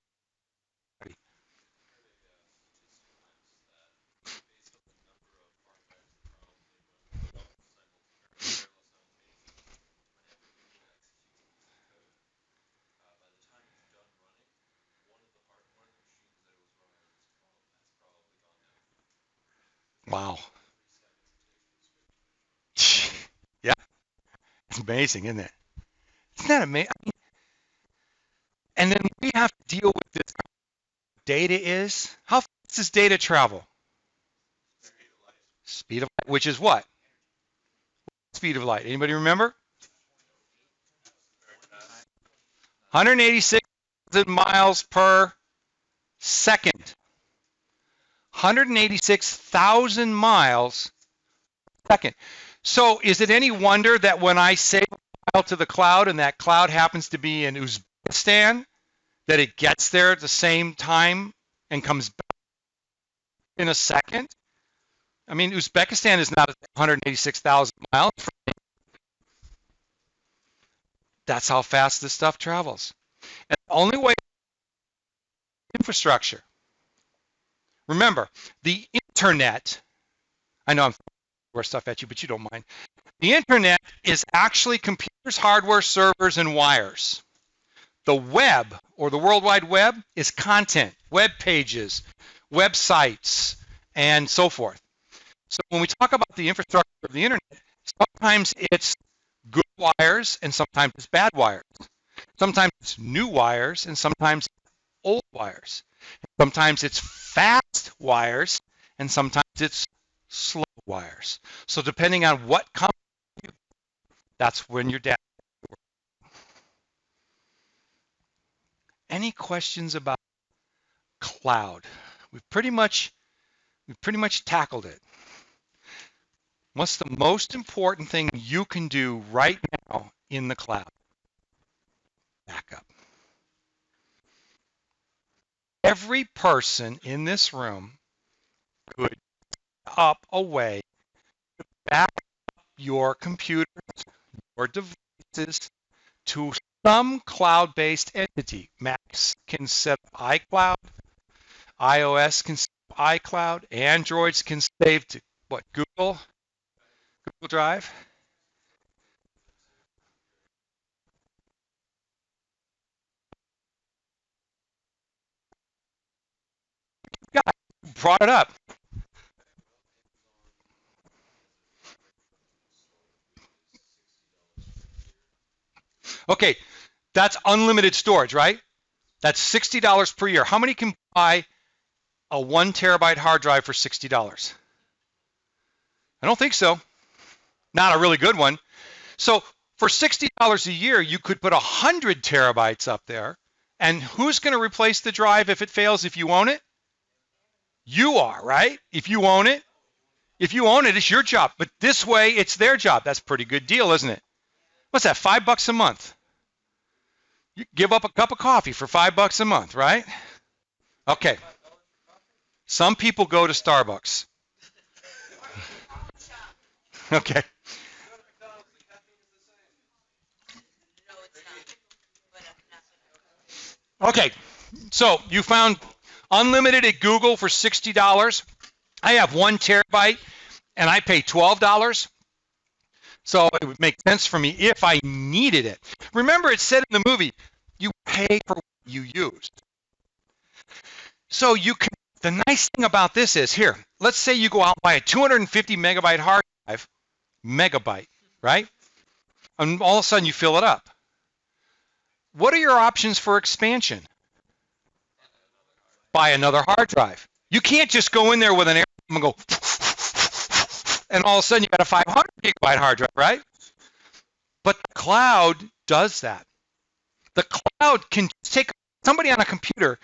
Wow. Yeah, it's amazing, isn't it? Isn't that amazing? And then we have to deal with this. Data is, how fast does data travel? Speed of light, which is what? Speed of light. Anybody remember? 186,000 miles per second. 186,000 miles per second. So is it any wonder that when I save a file to the cloud and that cloud happens to be in Uzbekistan, that it gets there at the same time and comes back in a second? I mean, Uzbekistan is not 186,000 miles. That's how fast this stuff travels. And the only way infrastructure. Remember, the internet, I know I'm throwing stuff at you, but you don't mind. The internet is actually computers, hardware, servers, and wires. The web, or the World Wide Web, is content, web pages, websites, and so forth. So when we talk about the infrastructure of the internet, sometimes it's good wires and sometimes it's bad wires. Sometimes it's new wires and sometimes old wires. Sometimes it's fast wires and sometimes it's slow wires. So depending on what comes, that's when your data. Any questions about cloud? We've pretty much tackled it. What's the most important thing you can do right now in the cloud? Backup. Every person in this room could up a way to back up your computers or devices to some cloud-based entity. Macs can set up iCloud, iOS can set up iCloud, Androids can save to what, Google Drive? Yeah, brought it up. Okay, that's unlimited storage, right? That's $60 per year. How many can buy a 1 terabyte hard drive for $60? I don't think so. Not a really good one. So for $60 a year, you could put 100 terabytes up there. And who's going to replace the drive if it fails if you own it? You are, right? If you own it. If you own it, it's your job. But this way, it's their job. That's a pretty good deal, isn't it? What's that, $5 a month? You give up a cup of coffee for $5 a month, right? Okay. Some people go to Starbucks. Okay. Okay. So you found unlimited at Google for $60. I have 1 terabyte and I pay $12. So it would make sense for me if I needed it. Remember, it said in the movie, you pay for what you used. So you can, the nice thing about this is, here, let's say you go out and buy a 250 megabyte hard drive, megabyte, right? And all of a sudden you fill it up. What are your options for expansion? Buy another hard drive. You can't just go in there with an air and go, and all of a sudden you got a 500 gigabyte hard drive, right? But the cloud does that. The cloud can take somebody on a computer,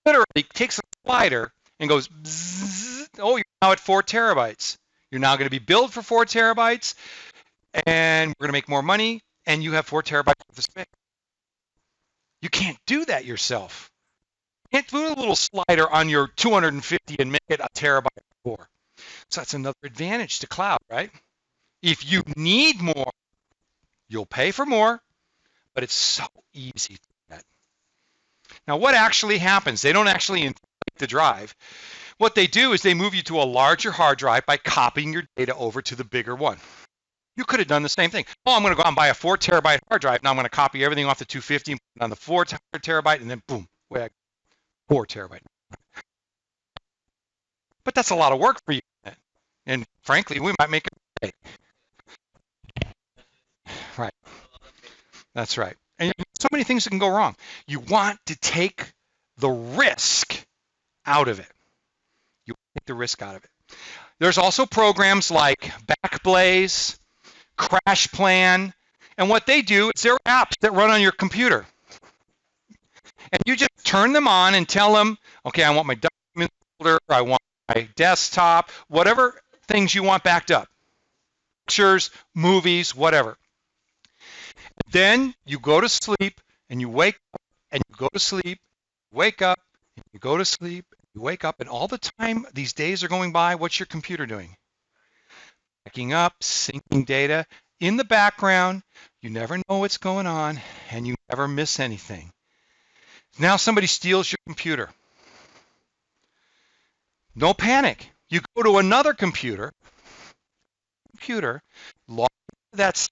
literally takes a slider and goes, bzzz, oh, you're now at 4 terabytes. You're now going to be billed for 4 terabytes, and we're going to make more money, and you have 4 terabytes worth of space. You can't do that yourself. You can't do a little slider on your 250 and make it a terabyte or 4. So that's another advantage to cloud, right? If you need more, you'll pay for more, but it's so easy to do that. Now, what actually happens? They don't actually inflate the drive. What they do is they move you to a larger hard drive by copying your data over to the bigger one. You could have done the same thing. Oh, I'm going to go out and buy a 4 terabyte hard drive. Now I'm going to copy everything off the 250 and put it on the 4 terabyte, and then boom, 4 terabyte. But that's a lot of work for you. And frankly, we might make a mistake. Right. That's right. And so many things that can go wrong. You want to take the risk out of it. You want to take the risk out of it. There's also programs like Backblaze, Crash Plan, and what they do is they're apps that run on your computer. And you just turn them on and tell them, okay, I want my document folder, I want my desktop, whatever things you want backed up. Pictures, movies, whatever. Then you go to sleep and you wake up and you go to sleep, wake up, and you go to sleep, you wake up, and all the time these days are going by, what's your computer doing? Backing up, syncing data in the background. You never know what's going on and you never miss anything. Now somebody steals your computer. No panic. You go to another computer, log into that site,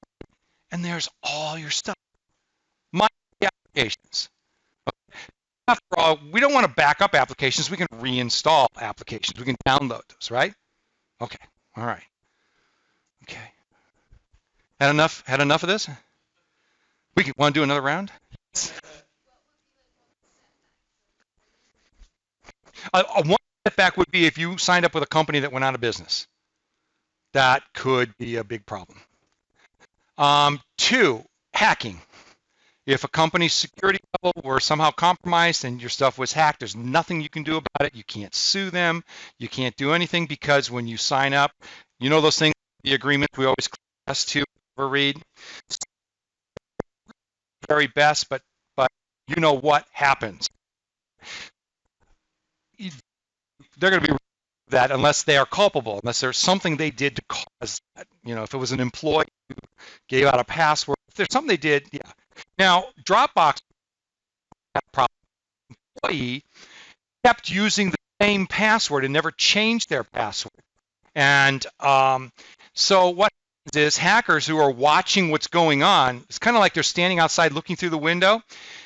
and there's all your stuff. My applications. Okay. After all, we don't want to back up applications. We can reinstall applications. We can download those, right? Okay. All right. Okay. Had enough of this? We want to do another round? One setback would be if you signed up with a company that went out of business. That could be a big problem. 2, hacking. If a company's security level were somehow compromised and your stuff was hacked, there's nothing you can do about it. You can't sue them. You can't do anything because when you sign up, you know those things, the agreements we always class to read. Very best, but you know what happens. They're going to be that unless they are culpable, unless there's something they did to cause that. You know, if it was an employee who gave out a password, if there's something they did, yeah. Now, Dropbox had a problem. Employee kept using the same password and never changed their password. And so what happens is hackers who are watching what's going on, it's kind of like they're standing outside looking through the window,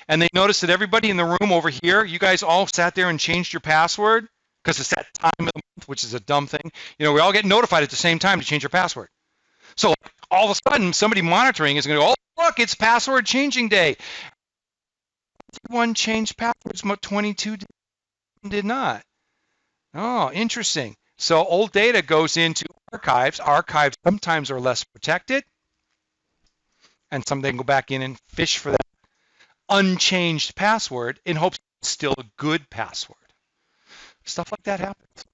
and they notice that everybody in the room over here, you guys all sat there and changed your password. because it's that time of the month, which is a dumb thing. We all get notified at the same time to change your password. So all of a sudden, somebody monitoring is going to go, oh, look, it's password changing day. One changed passwords, but 22 did not. Oh, interesting. So old data goes into archives. Archives sometimes are less protected, and some they can go back in and fish for that unchanged password in hopes it's still a good password. Stuff like that happens.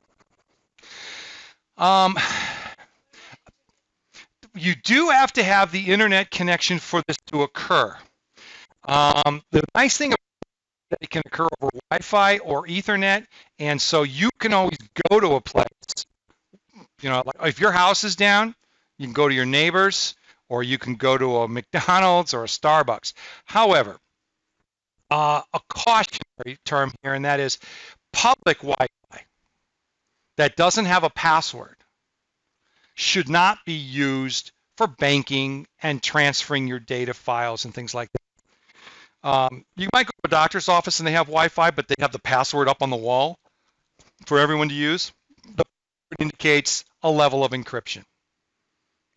You do have to have the internet connection for this to occur. The nice thing about that it can occur over Wi-Fi or Ethernet, and so you can always go to a place. Like if your house is down, you can go to your neighbors, or you can go to a McDonald's or a Starbucks. However, a cautionary term here, and that is public Wi-Fi that doesn't have a password should not be used for banking and transferring your data files and things like that. You might go to a doctor's office and they have Wi-Fi, but they have the password up on the wall for everyone to use. The password indicates a level of encryption,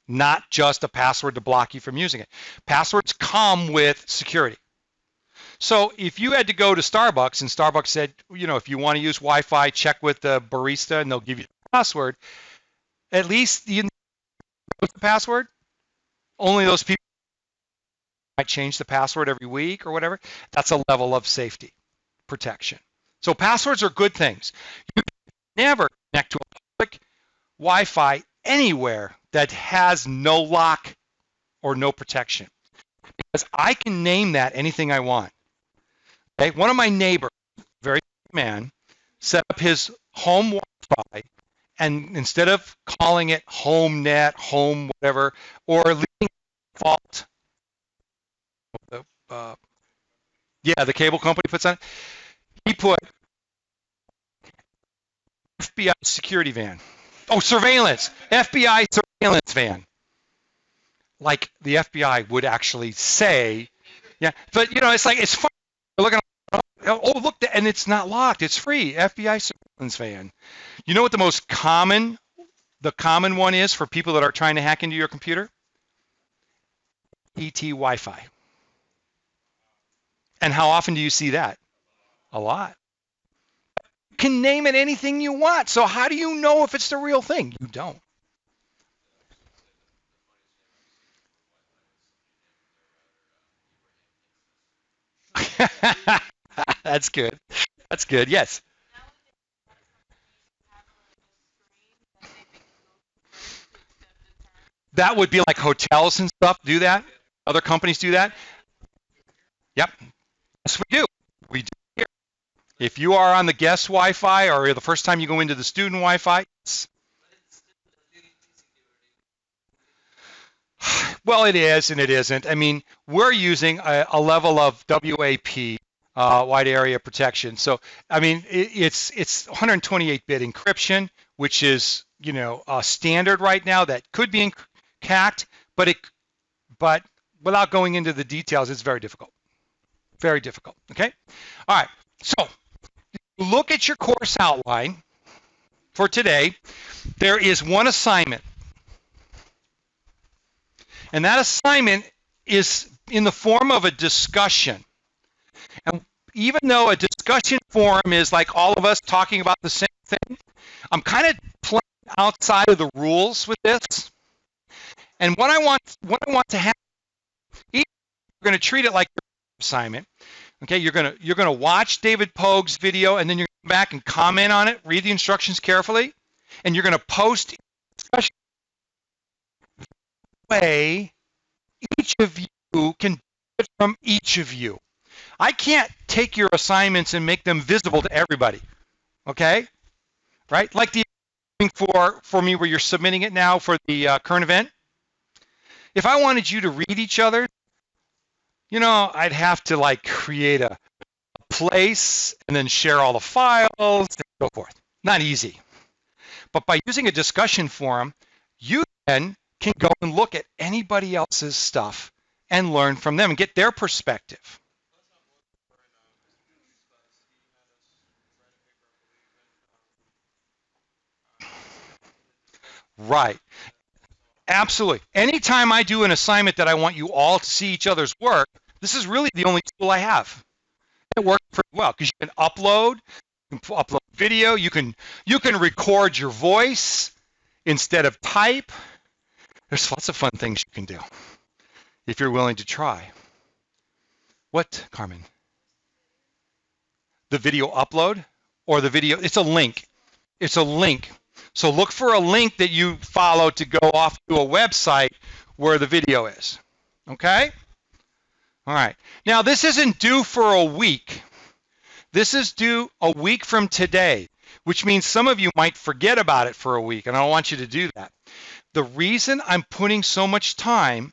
not just a password to block you from using it. Passwords come with security. So if you had to go to Starbucks and Starbucks said, if you want to use Wi-Fi, check with the barista and they'll give you the password, at least you know the password. Only those people might change the password every week or whatever. That's a level of safety protection. So passwords are good things. You can never connect to a public Wi-Fi anywhere that has no lock or no protection, because I can name that anything I want. Okay? One of my neighbors, very man, set up his home Wi-Fi, and instead of calling it home net, home whatever, or leaving default, the cable company puts on it, he put FBI security van. Oh, surveillance, FBI surveillance van. Like the FBI would actually say, yeah, but it's like, it's fun. Looking, oh, look, and it's not locked. It's free. FBI surveillance van. You know what the common one is for people that are trying to hack into your computer? ET Wi-Fi. And how often do you see that? A lot. You can name it anything you want. So how do you know if it's the real thing? You don't. That's good. That's good. Yes. That would be like hotels and stuff do that. Other companies do that. Yep. Yes, we do. We do here. If you are on the guest Wi-Fi or the first time you go into the student Wi-Fi, well, it is and it isn't. I mean, we're using a level of WAP, wide area protection. So, I mean, it's 128-bit encryption, which is standard right now. That could be hacked, but without going into the details, it's very difficult. Very difficult. Okay. All right. So, look at your course outline for today. There is one assignment. And that assignment is in the form of a discussion. And even though a discussion forum is like all of us talking about the same thing, I'm kind of playing outside of the rules with this. And what I want to have, we're going to treat it like an assignment. Okay, you're going to watch David Pogue's video, and then you're going to come back and comment on it, read the instructions carefully, and you're going to post discussion way each of you can get from each of you. I can't take your assignments and make them visible to everybody. Okay? Right? Like the for me where you're submitting it now for the current event. If I wanted you to read each other, I'd have to like create a place and then share all the files and so forth. Not easy. But by using a discussion forum, you then can go and look at anybody else's stuff and learn from them and get their perspective. Right. Absolutely. Anytime I do an assignment that I want you all to see each other's work, this is really the only tool I have. It works pretty well because you can upload video, you can record your voice instead of type. There's lots of fun things you can do if you're willing to try. What, Carmen? The video upload or the video? It's a link. It's a link. So look for a link that you follow to go off to a website where the video is. Okay? All right. Now, this isn't due for a week. This is due a week from today, which means some of you might forget about it for a week, and I don't want you to do that. The reason I'm putting so much time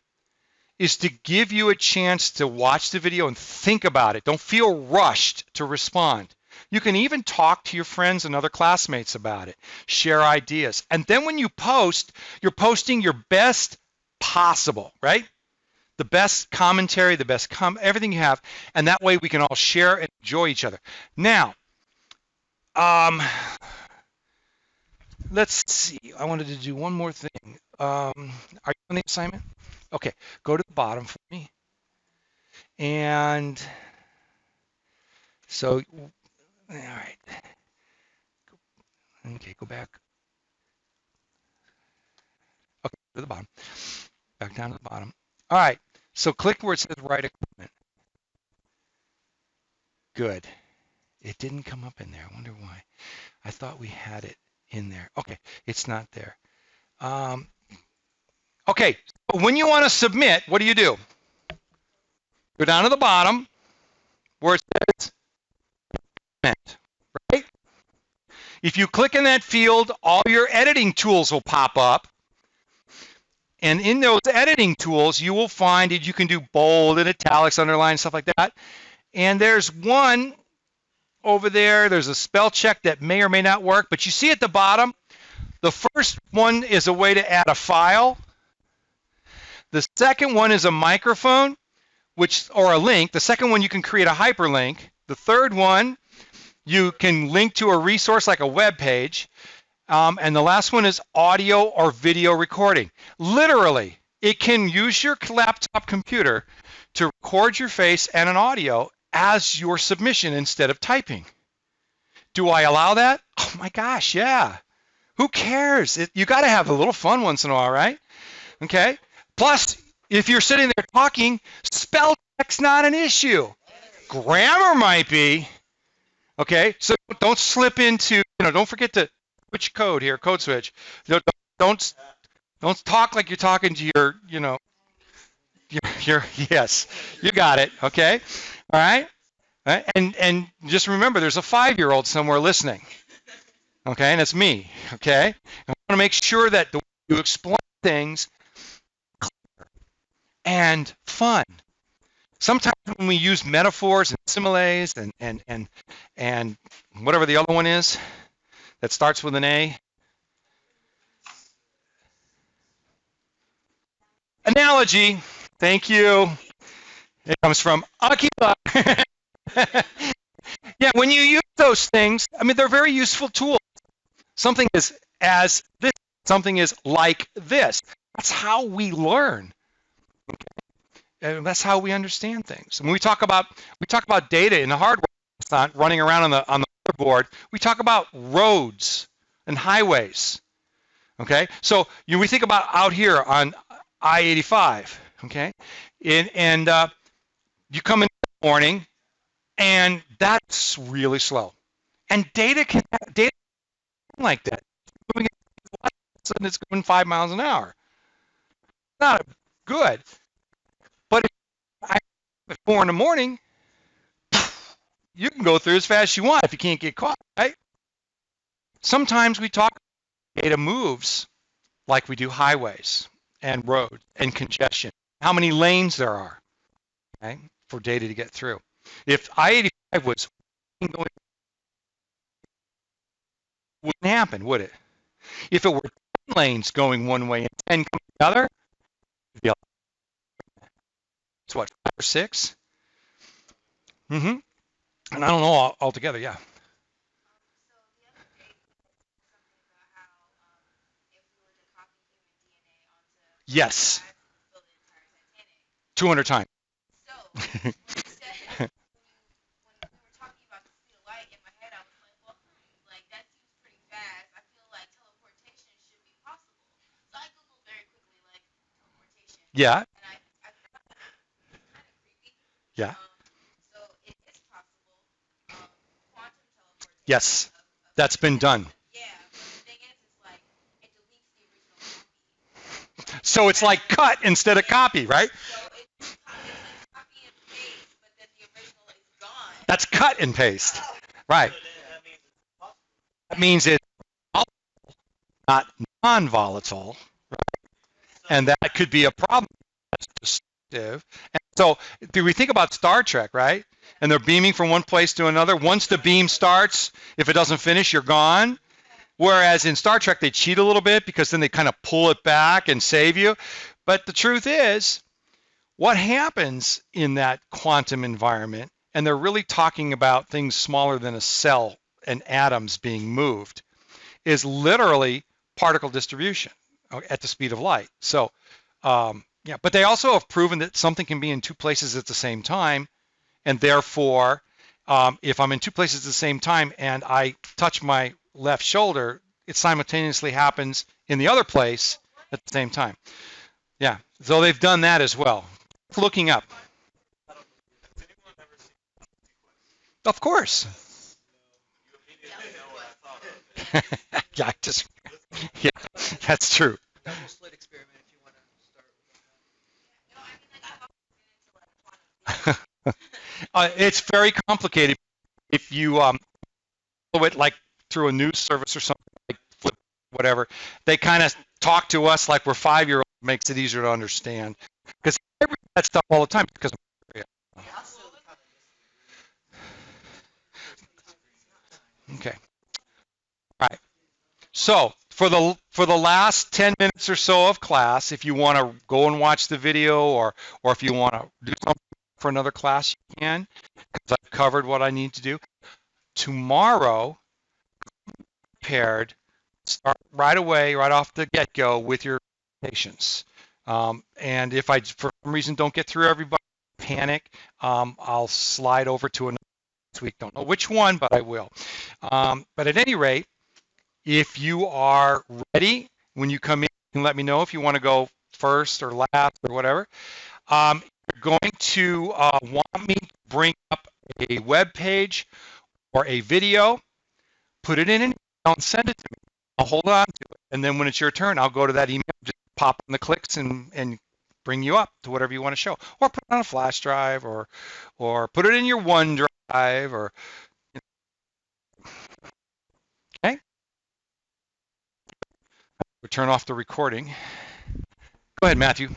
is to give you a chance to watch the video and think about it. Don't feel rushed to respond. You can even talk to your friends and other classmates about it, share ideas. And then when you post, you're posting your best possible, right? The best commentary, the best everything you have, and that way we can all share and enjoy each other. Now, let's see. I wanted to do one more thing. Are you on the assignment? Okay, go to the bottom for me. And so, all right. Okay, go back. Okay, to the bottom. Back down to the bottom. All right, so click where it says write a comment. Good. It didn't come up in there. I wonder why. I thought we had it in there. Okay, it's not there. Okay, so when you want to submit, what do? Go down to the bottom where it says comment, right? If you click in that field, all your editing tools will pop up. And in those editing tools, you will find that you can do bold and italics, underline, stuff like that. And there's one over there. There's a spell check that may or may not work. But you see at the bottom, the first one is a way to add a file. The second one is a microphone, or a link. The second one, you can create a hyperlink. The third one, you can link to a resource like a web page. And the last one is audio or video recording. Literally, it can use your laptop computer to record your face and an audio as your submission instead of typing. Do I allow that? Oh my gosh, yeah. Who cares? You got to have a little fun once in a while, right? Okay. Plus, if you're sitting there talking, spell check's not an issue. Grammar might be. Okay. So don't slip into, don't forget to switch code here, code switch. Don't talk like you're talking to your yes, you got it. Okay. All right. And just remember, there's a 5-year-old somewhere listening. Okay, and it's me. Okay. I want to make sure that the way you explain things clear and fun. Sometimes when we use metaphors and similes and whatever the other one is that starts with an A. Analogy. Thank you. It comes from Akila. Yeah, when you use those things, I mean, they're very useful tools. Something is as this, something is like this. That's how we learn. And that's how we understand things. When we talk about data in the hardware, it's not running around on the motherboard. We talk about roads and highways. Okay, so we think about out here on I-85. Okay, and you come in the morning, and that's really slow. And data like that. All of a sudden, it's going 5 miles an hour. Not good. But if at 4 in the morning, you can go through as fast as you want if you can't get caught, right? Sometimes we talk data moves like we do highways and roads and congestion. How many lanes there are, okay, for data to get through. If I-85 was going, wouldn't happen, would it? If it were 10 lanes going one way and 10 coming the other, it's what, 5 or 6? And I don't know altogether, yeah. Yes, 200 times. Yeah, yeah. Yes, that's been done. So it's like cut instead of copy, right? That's cut and paste. Right. That means it's not non-volatile, and that could be a problem. And so, do we think about Star Trek, right? And they're beaming from one place to another. Once the beam starts, if it doesn't finish, you're gone. Whereas in Star Trek, they cheat a little bit because then they kind of pull it back and save you. But the truth is, what happens in that quantum environment, and they're really talking about things smaller than a cell and atoms being moved, is literally particle distribution at the speed of light. So, yeah, but they also have proven that something can be in two places at the same time, and therefore, if I'm in two places at the same time and I touch my left shoulder, it simultaneously happens in the other place at the same time. Yeah, so they've done that as well. Looking up. Of course. Yeah, I just yeah, that's true. It's very complicated if you follow it like through a news service or something like Flip, whatever. They kind of talk to us like we're 5-year-olds. Makes it easier to understand because I read that stuff all the time because okay, all right. So for the last 10 minutes or so of class, if you want to go and watch the video or if you want to do something for another class, you can because I've covered what I need to do. Tomorrow, prepared, start right away, right off the get-go with your patients. And if I, for some reason, don't get through everybody, panic, I'll slide over to another next week. Don't know which one, but I will. But at any rate, if you are ready, when you come in, you can let me know if you want to go first or last or whatever. You're going to want me to bring up a web page or a video, put it in an email and send it to me. I'll hold on to it. And then when it's your turn, I'll go to that email, just pop in the clicks and bring you up to whatever you want to show. Or put it on a flash drive or put it in your OneDrive or okay. We'll turn off the recording. Go ahead, Matthew.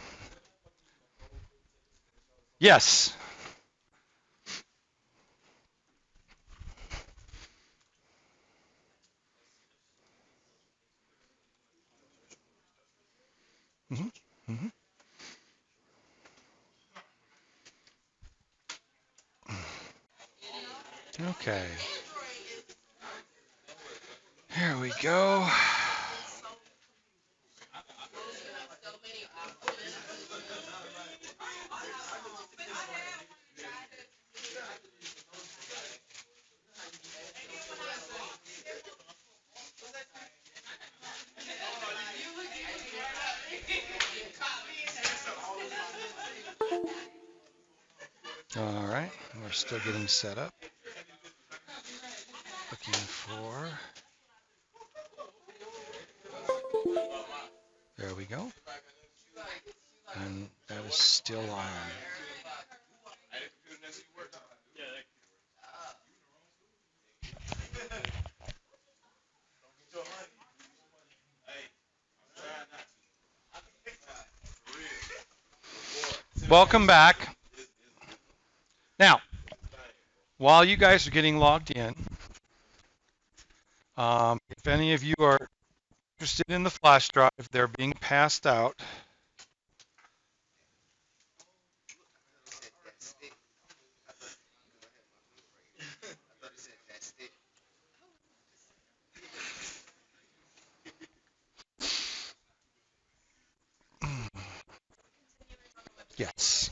Yes. Mm-hmm. Mm-hmm. Okay. Here we go. All right. We're still getting set up. Looking for. There we go. And that is still on. Welcome back. Now, while you guys are getting logged in, if any of you are interested in the flash drive, they're being passed out. Yes.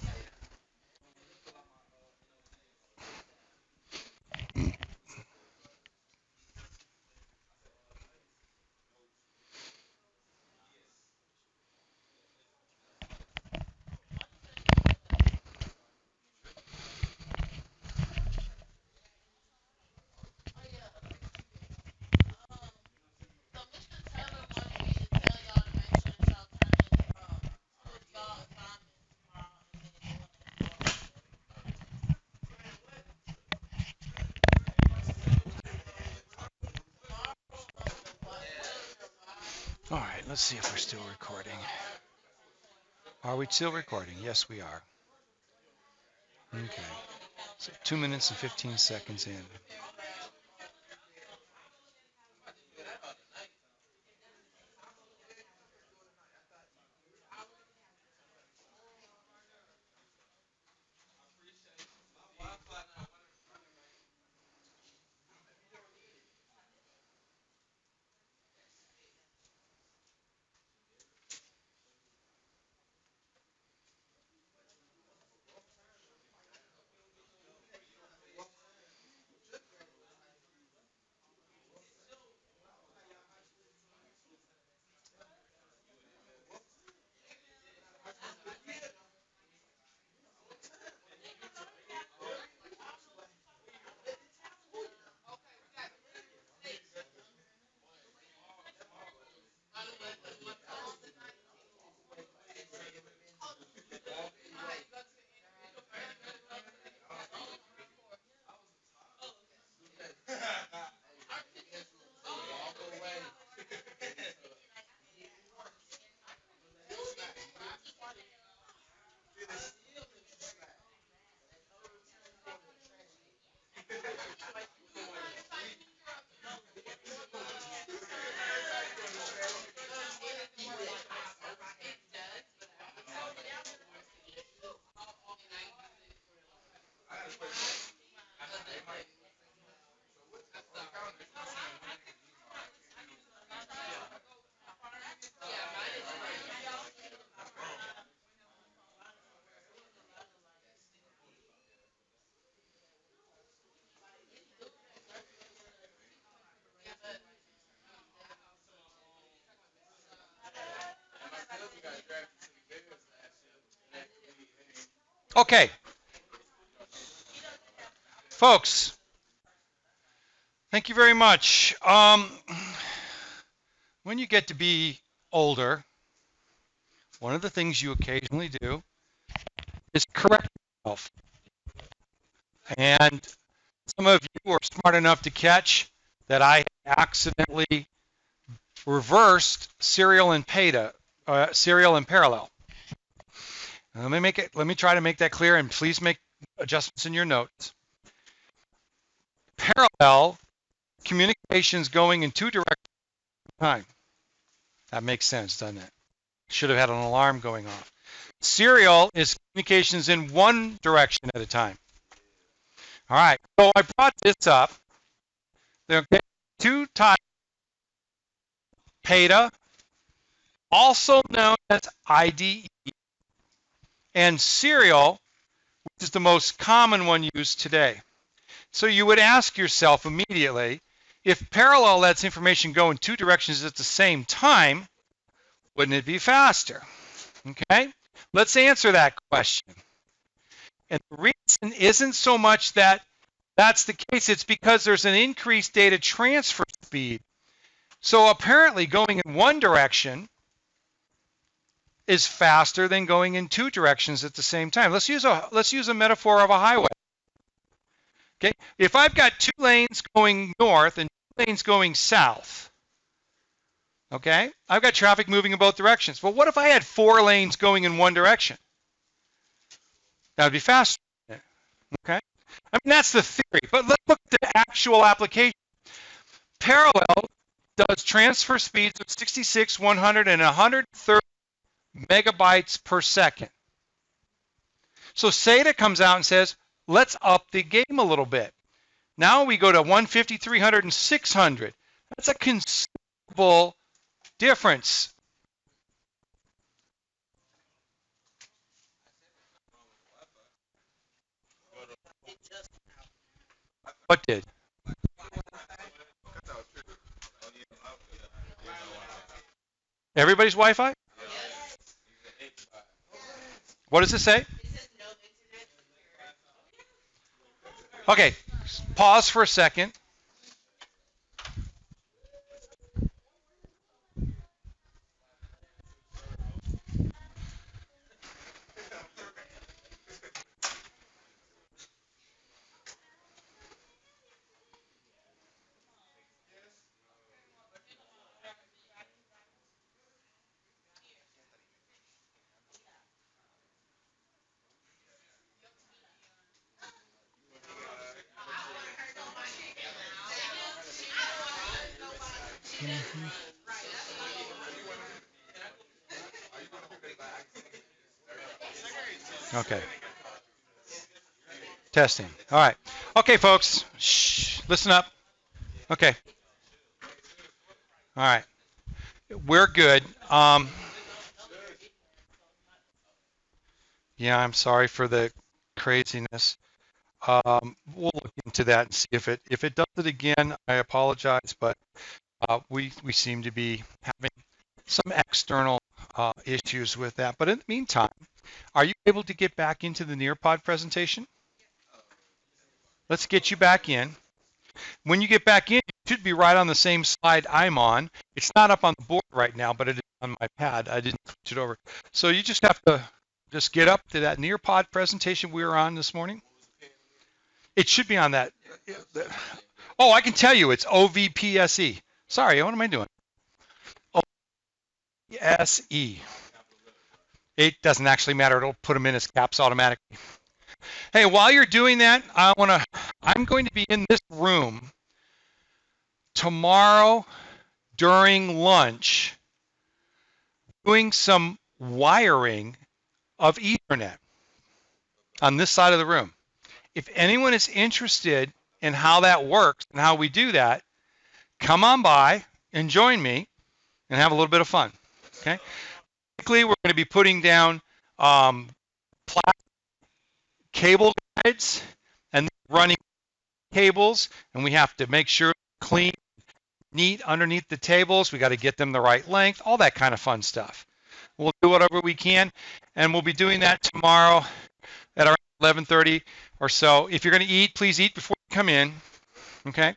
All right, let's see if we're still recording. Are we still recording? Yes, we are. Okay. So 2 minutes and 15 seconds in. Okay, folks, thank you very much. When you get to be older, one of the things you occasionally do is correct yourself. And some of you were smart enough to catch that I accidentally reversed serial and serial and parallel. Let me try to make that clear, and please make adjustments in your notes. Parallel communications going in two directions at a time. That makes sense, doesn't it? Should have had an alarm going off. Serial is communications in one direction at a time. All right, so I brought this up. There are two types, PATA, also known as IDE, and serial, which is the most common one used today. So you would ask yourself immediately, if parallel lets information go in two directions at the same time, wouldn't it be faster? Okay, let's answer that question. And the reason isn't so much that that's the case, it's because there's an increased data transfer speed. So apparently going in one direction is faster than going in two directions at the same time. Let's use a metaphor of a highway. Okay, if I've got two lanes going north and two lanes going south, okay, I've got traffic moving in both directions. Well, what if I had four lanes going in one direction? That would be faster. Okay, I mean that's the theory, but let's look at the actual application. Parallel does transfer speeds of 66, 100, and 130 megabytes per second. So SATA comes out and says, let's up the game a little bit. Now we go to 150, 300, and 600. That's a considerable difference. What did? Everybody's Wi-Fi? What does it say? Okay, pause for a second. Okay. Testing. All right. Okay, folks. Shh. Listen up. Okay. All right. We're good. Yeah, I'm sorry for the craziness. We'll look into that and see if it does it again. I apologize, but we seem to be having some external issues with that. But in the meantime, are you able to get back into the Nearpod presentation? Let's get you back in. When you get back in, you should be right on the same slide I'm on. It's not up on the board right now, but it is on my pad. I didn't switch it over. So you just have to just get up to that Nearpod presentation we were on this morning. It should be on that. Oh, I can tell you it's OVPSE. Sorry, what am I doing? OVPSE. It doesn't actually matter. It'll put them in as caps automatically. Hey, while you're doing that, I'm going to be in this room tomorrow during lunch doing some wiring of Ethernet on this side of the room. If anyone is interested in how that works and how we do that, come on by and join me and have a little bit of fun. Okay. Basically, we're going to be putting down plastic cable guides and running cables, and we have to make sure clean, neat underneath the tables. We got to get them the right length, all that kind of fun stuff. We'll do whatever we can, and we'll be doing that tomorrow at around 11:30 or so. If you're going to eat, please eat before you come in, okay?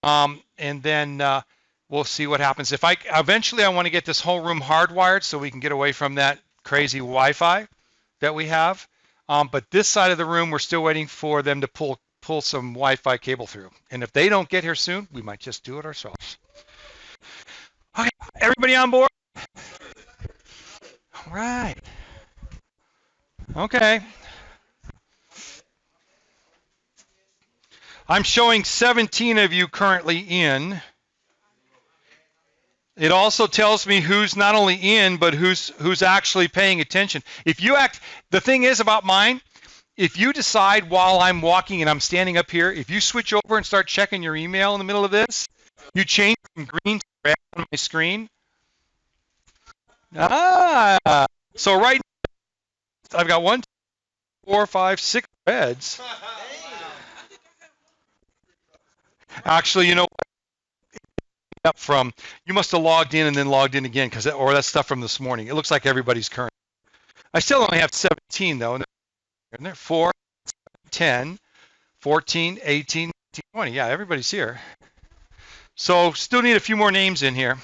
And then we'll see what happens. Eventually I want to get this whole room hardwired so we can get away from that crazy Wi-Fi that we have. But this side of the room, we're still waiting for them to pull some Wi-Fi cable through. And if they don't get here soon, we might just do it ourselves. Okay, everybody on board? All right. Okay. I'm showing 17 of you currently in. It also tells me who's not only in, but who's actually paying attention. The thing is about mine, if you decide while I'm walking and I'm standing up here, if you switch over and start checking your email in the middle of this, you change from green to red on my screen. So right now, I've got 1, 2, 3, 4, 5, 6 reds. Actually, you know what? You must have logged in and then logged in again, or that's stuff from this morning. It looks like everybody's current. I still only have 17 though. And they're 4, 10, 14, 18, 19, 20. Yeah, everybody's here. So still need a few more names in here.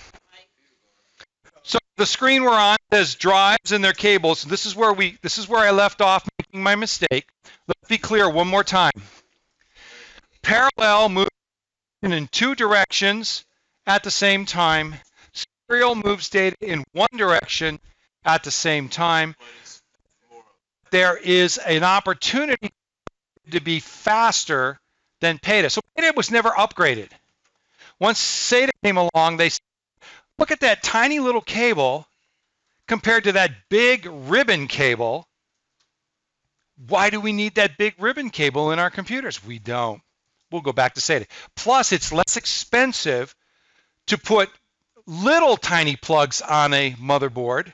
So the screen we're on says drives and their cables. This is where I left off making my mistake. Let's be clear one more time. Parallel moves in 2 directions at the same time. Serial moves data in 1 direction at the same time. There is an opportunity to be faster than PATA. So PATA was never upgraded. Once SATA came along, they said, look at that tiny little cable compared to that big ribbon cable. Why do we need that big ribbon cable in our computers? We don't. We'll go back to SATA. Plus, it's less expensive to put little tiny plugs on a motherboard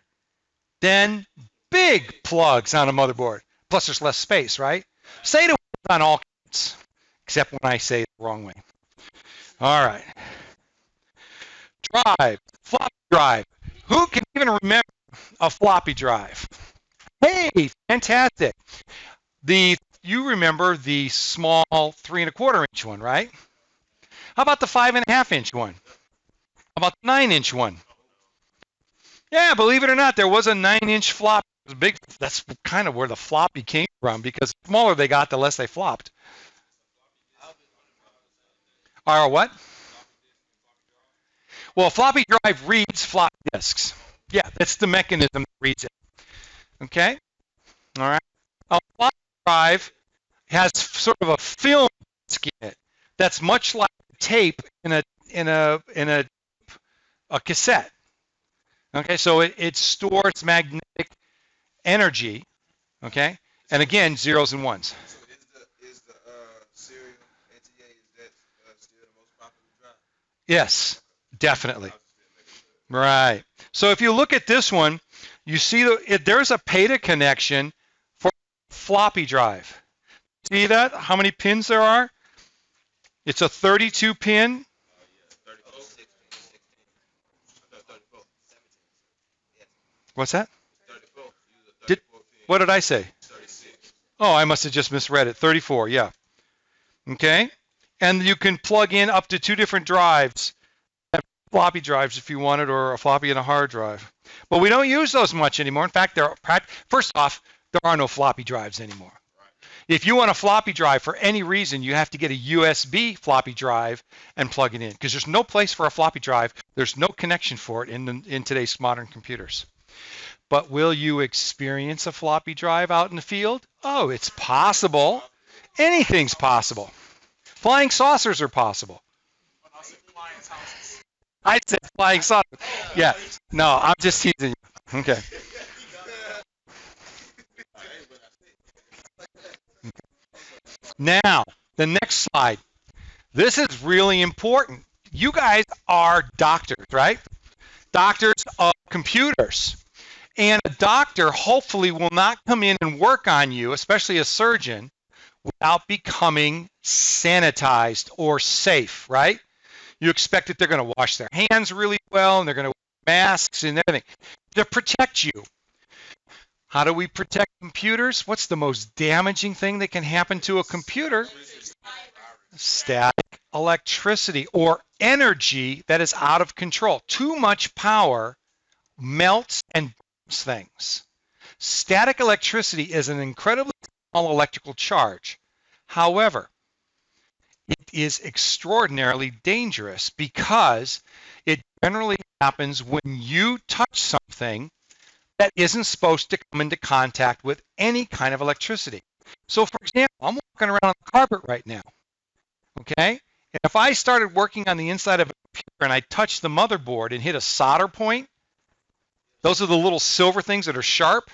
than big plugs on a motherboard. Plus, there's less space, right? SATA was on all kinds, except when I say it the wrong way. All right. Drive, floppy drive. Who can even remember a floppy drive? Hey, fantastic. You remember the small 3 1/4 inch one, right? How about the 5 1/2 inch one? How about the 9-inch one? Yeah, believe it or not, there was a 9-inch floppy. It was big. That's kind of where the floppy came from, because the smaller they got, the less they flopped. Or what? Well, floppy drive reads floppy disks. Yeah, that's the mechanism that reads it. Okay? All right. A floppy drive has sort of a film disk in it that's much like tape in a cassette. Okay, so it stores magnetic energy. Okay, and again, zeros and ones. So is the serial NTA, is that still the most popular drive? Yes, definitely. Right. So if you look at this one, you see there's a PATA connection for floppy drive. See that? How many pins there are? It's a 32 pin. What's that? What did I say? Oh, I must have just misread it. 34, yeah. Okay. And you can plug in up to 2 different drives, floppy drives if you wanted, or a floppy and a hard drive. But we don't use those much anymore. In fact, first off, there are no floppy drives anymore. If you want a floppy drive for any reason, you have to get a USB floppy drive and plug it in, because there's no place for a floppy drive. There's no connection for it in today's modern computers. But will you experience a floppy drive out in the field? Oh, it's possible. Anything's possible. Flying saucers are possible. I said flying saucers. Yeah. No, I'm just teasing you. Okay. Now, the next slide. This is really important. You guys are doctors, right? Doctors of computers. And a doctor hopefully will not come in and work on you, especially a surgeon, without becoming sanitized or safe, right? You expect that they're going to wash their hands really well, and they're going to wear masks and everything to protect you. How do we protect computers? What's the most damaging thing that can happen to a computer? Static electricity, or energy that is out of control. Too much power melts and burns things. Static electricity is an incredibly small electrical charge. However, it is extraordinarily dangerous because it generally happens when you touch something that isn't supposed to come into contact with any kind of electricity. So for example, I'm walking around on the carpet right now, okay? And if I started working on the inside of a computer and I touched the motherboard and hit a solder point, those are the little silver things that are sharp.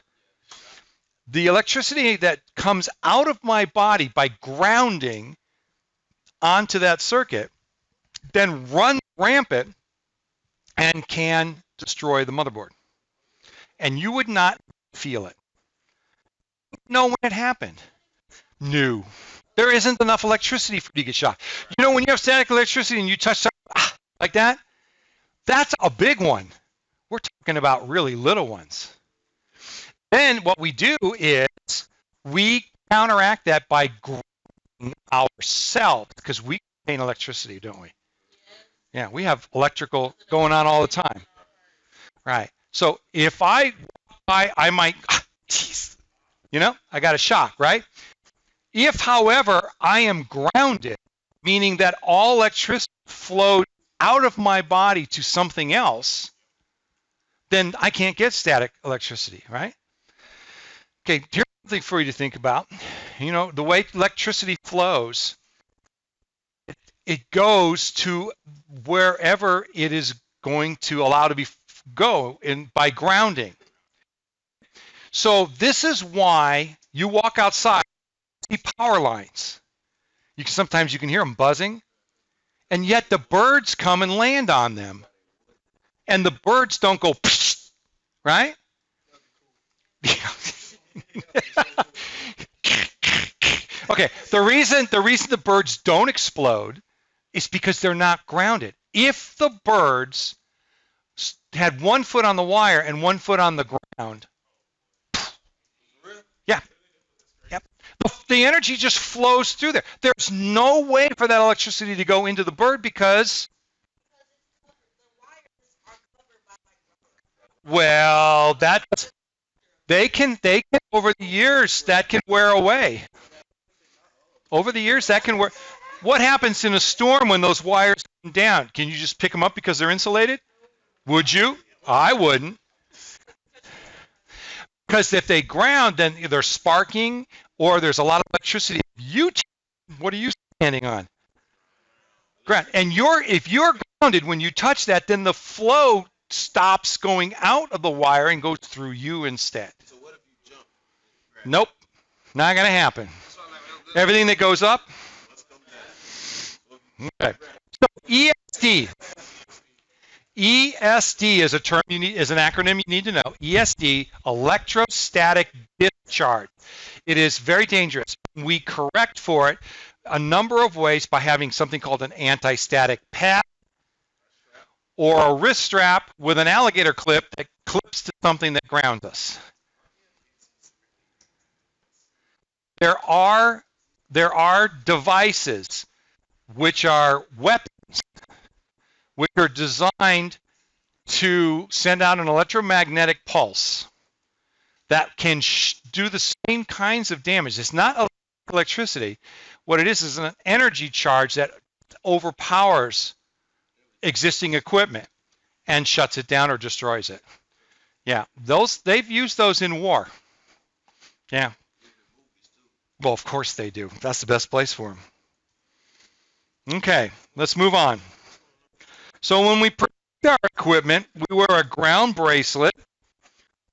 The electricity that comes out of my body by grounding onto that circuit then runs rampant and can destroy the motherboard. And you would not feel it. Know when it happened? No. There isn't enough electricity for you to get shocked. You know, when you have static electricity and you touch something like that, that's a big one. We're talking about really little ones. Then what we do is we counteract that by grounding ourselves, because we contain electricity, don't we? Yeah, we have electrical going on all the time. Right. So if I might, geez, you know, I got a shock, right? If, however, I am grounded, meaning that all electricity flowed out of my body to something else, then I can't get static electricity, right? Okay, here's something for you to think about. You know, the way electricity flows, it goes to wherever it is going to allow to go by grounding. So this is why you walk outside, see power lines. Sometimes you can hear them buzzing, and yet the birds come and land on them. And the birds don't go, right? Okay, the reason the birds don't explode is because they're not grounded. If the birds had 1 foot on the wire and 1 foot on the ground, yeah, yep, the energy just flows through there. There's no way for that electricity to go into the bird because, well, they can over the years that can wear away. Over the years that can wear. What happens in a storm when those wires come down? Can you just pick them up because they're insulated? Would you? I wouldn't. Because if they ground, then they're sparking or there's a lot of electricity. What are you standing on? Ground. And if you're grounded when you touch that, then the flow stops going out of the wire and goes through you instead. So what if you jump? Nope, not gonna happen. Everything that goes up. Okay. So ESD. ESD is a term is an acronym you need to know. ESD, electrostatic discharge. It is very dangerous. We correct for it a number of ways by having something called an anti-static pad or a wrist strap with an alligator clip that clips to something that grounds us. There are devices which are weapons which are designed to send out an electromagnetic pulse that can do the same kinds of damage. It's not electricity. What it is an energy charge that overpowers existing equipment and shuts it down or destroys it. Yeah, they've used those in war. Yeah. Well, of course they do. That's the best place for them. Okay, let's move on. So when we protect our equipment, we wear a ground bracelet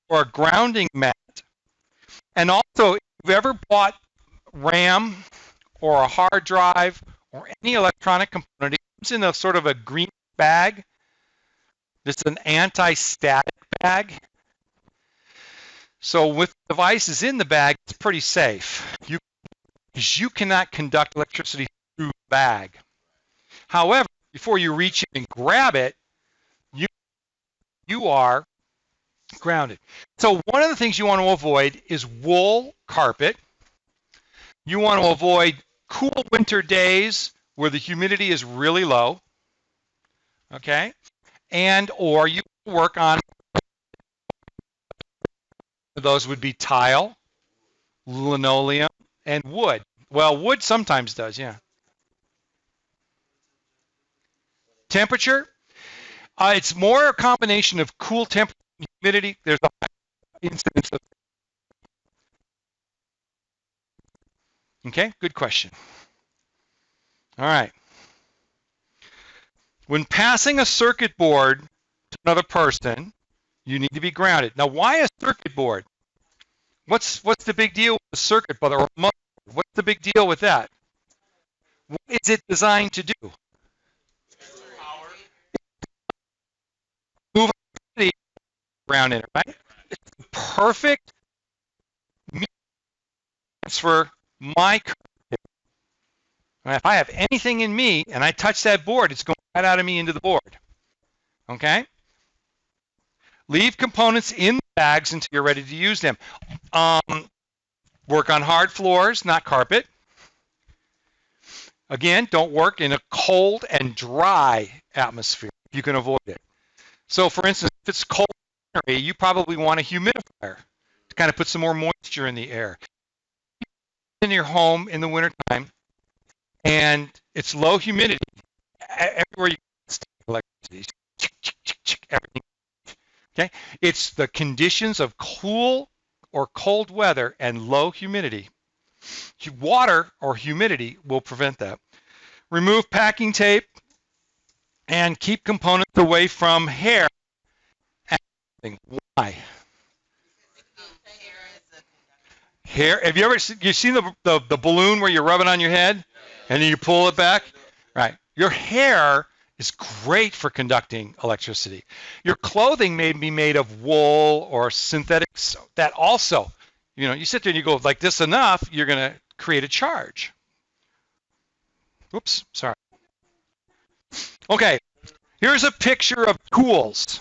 or a grounding mat. And also, if you've ever bought RAM or a hard drive or any electronic component, it comes in a sort of a green bag. This is an anti-static bag. So with devices in the bag, it's pretty safe. Because you cannot conduct electricity through the bag. However, before you reach in and grab it, you are grounded. So one of the things you want to avoid is wool carpet. You want to avoid cool winter days where the humidity is really low. Okay? And or you work on, those would be tile, linoleum, and wood. Well, wood sometimes does, yeah. Temperature, it's more a combination of cool temperature and humidity. There's a high incidence of. Okay, good question. All right. When passing a circuit board to another person, you need to be grounded. Now, why a circuit board? What's the big deal with a circuit board or a motherboard? What's the big deal with that? What is it designed to do? Move around in it, right? It's the perfect transfer my current. If I have anything in me and I touch that board, it's going right out of me into the board. Okay? Leave components in the bags until you're ready to use them. Work on hard floors, not carpet. Again, don't work in a cold and dry atmosphere if you can avoid it. So, for instance, if it's cold, you probably want a humidifier to kind of put some more moisture in the air. In your home in the wintertime, and it's low humidity, everywhere you electricity, everything. Okay, it's the conditions of cool or cold weather and low humidity. Water or humidity will prevent that. Remove packing tape and keep components away from hair. Why? Hair. Have you ever seen the balloon where you rub it on your head and then you pull it back? Right. Your hair is great for conducting electricity. Your clothing may be made of wool or synthetics that also, you sit there and you go like this enough, you're going to create a charge. Whoops, sorry. Okay, here's a picture of tools.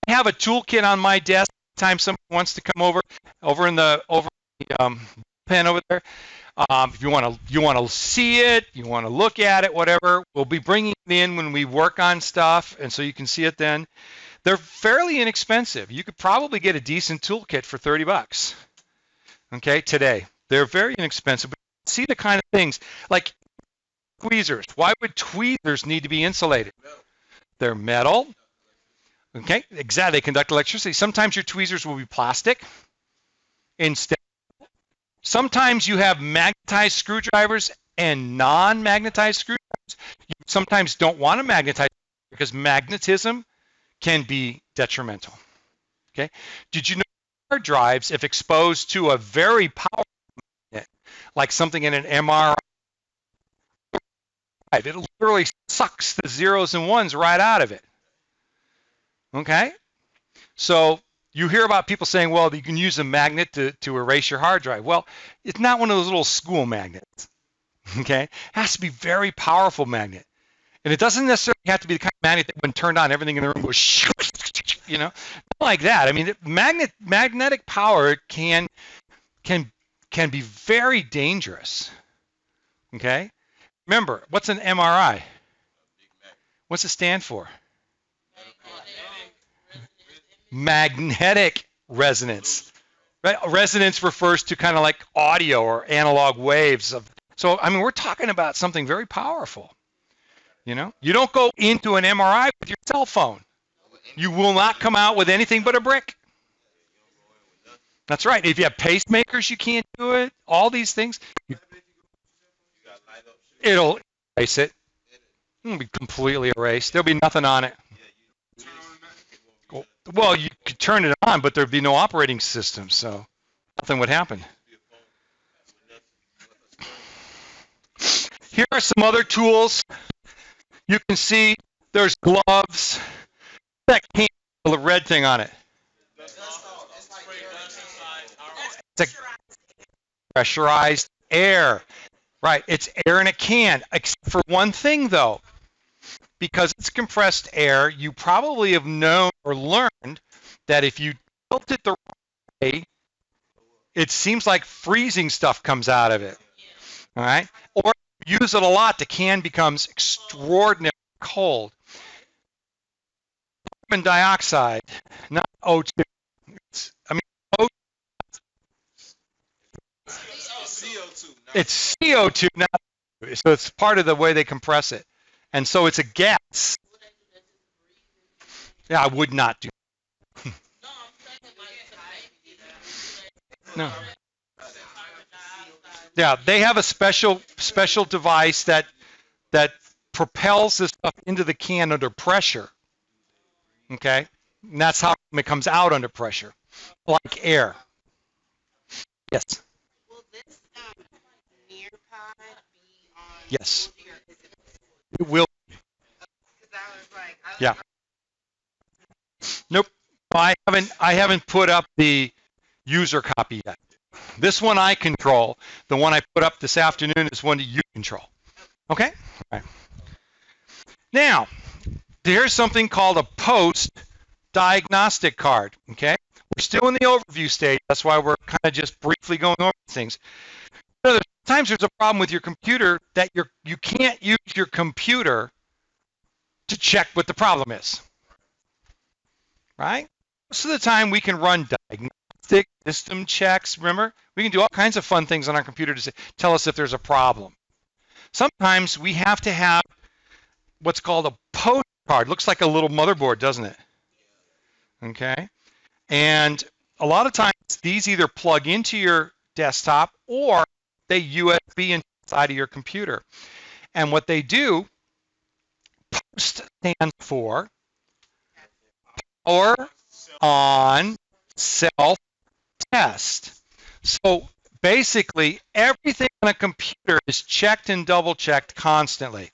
I have a toolkit on my desk. Anytime somebody wants to come over in the pen over there, if you want to see it, you want to look at it, whatever, we'll be bringing it in when we work on stuff, and so you can see it then. They're fairly inexpensive. You could probably get a decent toolkit for $30. Okay, today they're very inexpensive. But see the kind of things like tweezers. Why would tweezers need to be insulated? They're metal. Okay, exactly. They conduct electricity. Sometimes your tweezers will be plastic instead. Sometimes you have magnetized screwdrivers and non-magnetized screwdrivers. You sometimes don't want to magnetize because magnetism can be detrimental. Okay, did you know hard drives, if exposed to a very powerful magnet, like something in an MRI, it literally sucks the zeros and ones right out of it. Okay, so you hear about people saying, well, you can use a magnet to erase your hard drive. Well, it's not one of those little school magnets. Okay, it has to be very powerful magnet. And it doesn't necessarily have to be the kind of magnet that when turned on, everything in the room goes, you know, not like that. I mean, magnetic power can be very dangerous. Okay, remember, what's an MRI? What's it stand for? Magnetic resonance. Right? Resonance refers to kind of like audio or analog waves of. So I mean, we're talking about something very powerful. You know, you don't go into an MRI with your cell phone. You will not come out with anything but a brick. That's right. If you have pacemakers, you can't do it. All these things, it'll erase it. It'll be completely erased. There'll be nothing on it. Well, you could turn it on, but there'd be no operating system, so nothing would happen. Here are some other tools. You can see there's gloves. That can the red thing on it. It's a pressurized air. Right, it's air in a can, except for one thing though. Because it's compressed air, you probably have known or learned that if you tilt it the right way, it seems like freezing stuff comes out of it. All right? Or if you use it a lot, the can becomes extraordinarily cold. Carbon dioxide, not O2. O2. It's CO2, not O2. So it's part of the way they compress it. And so it's a gas. Yeah, I would not do that. No. Yeah, they have a special device that propels this stuff into the can under pressure. Okay? And that's how it comes out under pressure, like air. Yes. Will this Nearpod be on? Yes. It will. Yeah. Nope. I haven't put up the user copy yet. This one I control. The one I put up this afternoon is one that you control. Okay? All right. Now, here's something called a post diagnostic card. Okay? We're still in the overview stage. That's why we're kind of just briefly going over things. Sometimes there's a problem with your computer that you can't use your computer to check what the problem is. Right? Most of the time we can run diagnostic system checks. Remember, we can do all kinds of fun things on our computer to tell us if there's a problem. Sometimes we have to have what's called a post card. Looks like a little motherboard, doesn't it? Okay. And a lot of times these either plug into your desktop or they USB inside of your computer. And what they do, POST stands for Power On Self Test. So basically, everything on a computer is checked and double checked constantly.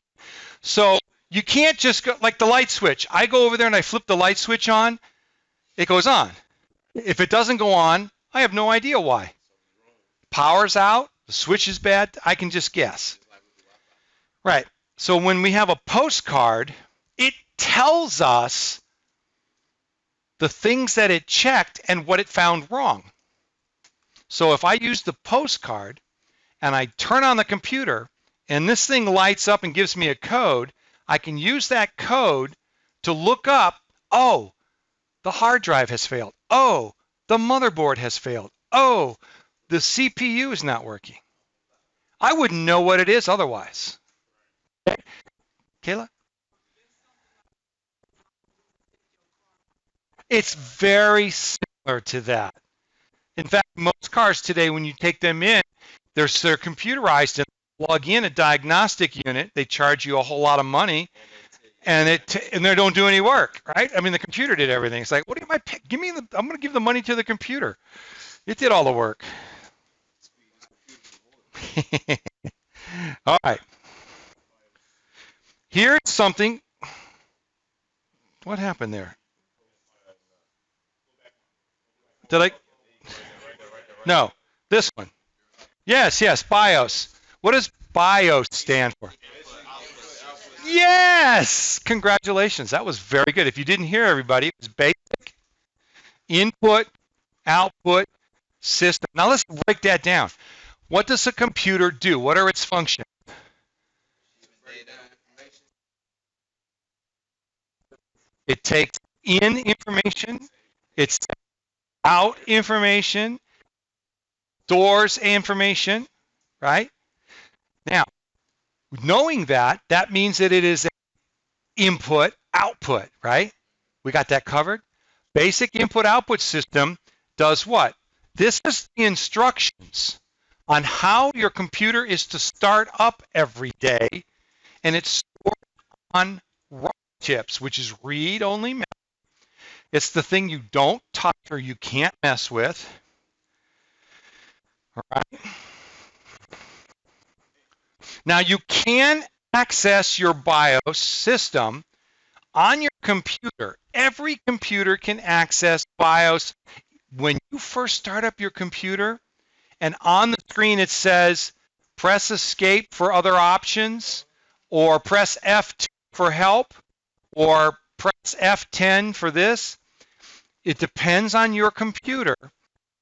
So you can't just go like the light switch. I go over there and I flip the light switch on, it goes on. If it doesn't go on, I have no idea why. Power's out, The switch is bad? I can just guess. Right. So when we have a postcard, it tells us the things that it checked and what it found wrong. So if I use the postcard and I turn on the computer and this thing lights up and gives me a code, I can use that code to look up, oh, the hard drive has failed. Oh, the motherboard has failed. Oh, the CPU is not working. I wouldn't know what it is otherwise. Kayla? It's very similar to that. In fact, most cars today, when you take them in, they're computerized and plug in a diagnostic unit. They charge you a whole lot of money, and they don't do any work, right? I mean, the computer did everything. It's like, what am I? Give me the. I'm going to give the money to the computer. It did all the work. All right. Here's something. What happened there? Did I? No, this one. Yes, BIOS. What does BIOS stand for? Yes! Congratulations. That was very good. If you didn't hear everybody, it was basic input, output, system. Now let's break that down. What does a computer do? What are its functions? It takes in information, it sends out information, stores information, right? Now, knowing that, that means that it is an input, output, right? We got that covered? Basic input-output system does what? This is the instructions on how your computer is to start up every day, and it's stored on ROM chips, which is read-only memory. It's the thing you don't touch or you can't mess with. All right. Now you can access your BIOS system on your computer. Every computer can access BIOS. When you first start up your computer and on the screen it says press escape for other options, or press F2 for help, or press F10 for this, it depends on your computer.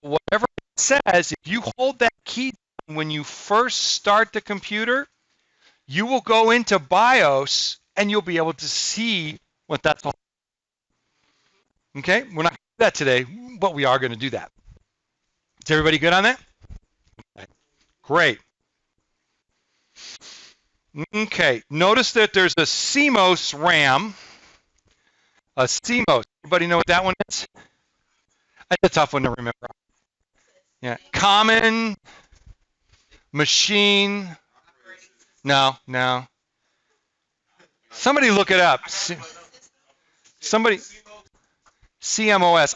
Whatever it says, if you hold that key down when you first start the computer, you will go into BIOS and you'll be able to see what that's all. Okay, we're not going to do that today, but we are going to do that. Is everybody good on that? Okay. Great. Okay, notice that there's a CMOS RAM. A CMOS. Everybody know what that one is? That's a tough one to remember. Yeah, common machine. No. Somebody look it up. Somebody. CMOS.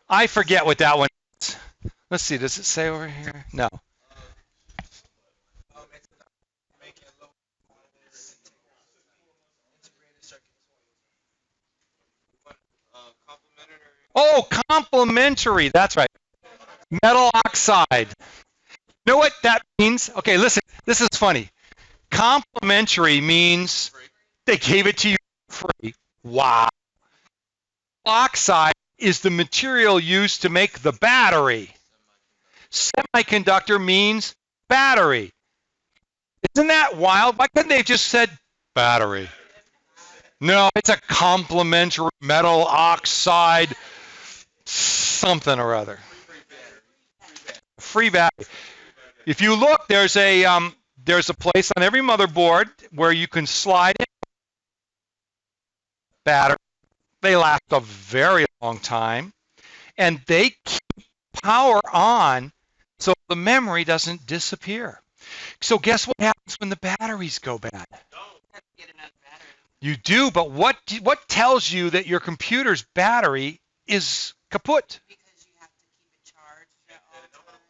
I forget what that one is. Let's see. Does it say over here? No. Oh, complementary. That's right. Metal oxide. You know what that means? Okay, listen. This is funny. Complementary means they gave it to you for free. Wow. Oxide is the material used to make the battery. Semiconductor means battery. Isn't that wild? Why couldn't they have just said battery? No, it's a complementary metal oxide something or other. Free battery. If you look, there's a place on every motherboard where you can slide in battery. They last a very long time, and they keep power on so the memory doesn't disappear. So guess what happens when the batteries go bad? You do, but what tells you that your computer's battery is kaput? Because you have to keep it charged at all times.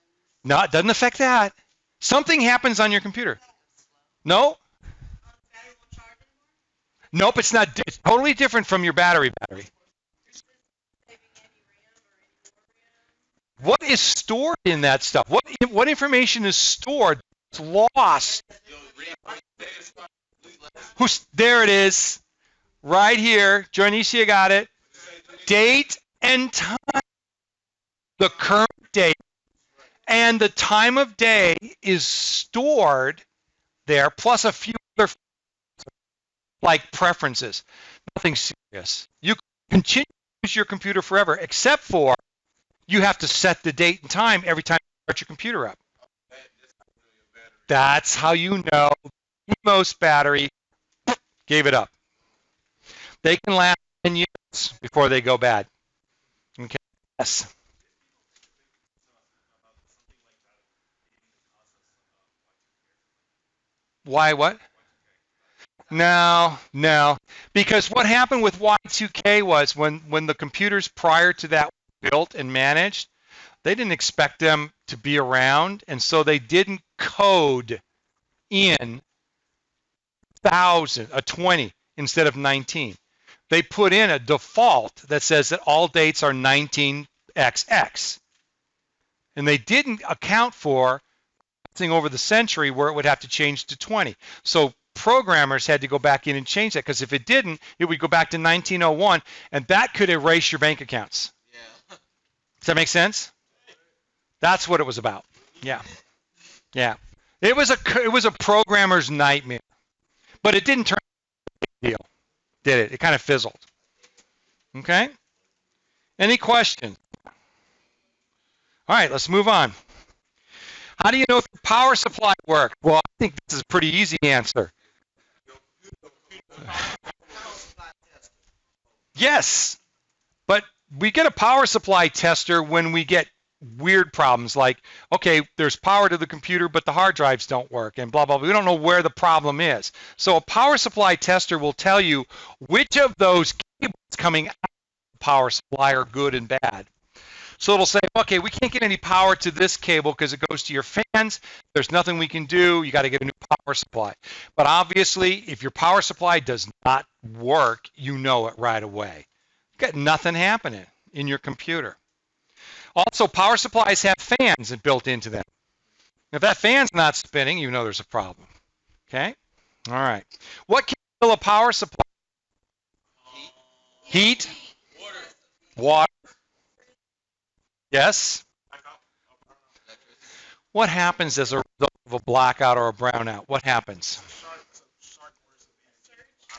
No, it doesn't affect that. Something happens on your computer. No? Battery won't charge anymore? Nope, it's not. It's totally different from your battery. What is stored in that stuff? What information is stored? It's lost. There it is. Right here. Joynicia got it. Date and time. The current date. And the time of day is stored there, plus a few other like preferences. Nothing serious. You can continue to use your computer forever, except for you have to set the date and time every time you start your computer up. That's how you know most battery gave it up. They can last 10 years before they go bad. Okay. Yes. Why what? No. Because what happened with Y2K was when the computers prior to that were built and managed, they didn't expect them to be around, and so they didn't code in 20 instead of 19. They put in a default that says that all dates are 19XX. And they didn't account for over the century where it would have to change to 20. So programmers had to go back in and change that, because if it didn't, it would go back to 1901, and that could erase your bank accounts. Yeah. Does that make sense? That's what it was about. Yeah. It was a programmer's nightmare, but it didn't turn into a big deal, did it? It kind of fizzled. Okay. Any questions? All right, let's move on. How do you know if your power supply works? Well, I think this is a pretty easy answer. Yes, but we get a power supply tester when we get weird problems like, okay, there's power to the computer, but the hard drives don't work, and blah, blah, blah. We don't know where the problem is. So a power supply tester will tell you which of those cables coming out of the power supply are good and bad. So it'll say, okay, we can't get any power to this cable because it goes to your fans. There's nothing we can do. You got to get a new power supply. But obviously, if your power supply does not work, you know it right away. You've got nothing happening in your computer. Also, power supplies have fans built into them. If that fan's not spinning, you know there's a problem. Okay? All right. What can kill a power supply? Heat? Water? Yes? What happens as a result of a blackout or a brownout? What happens?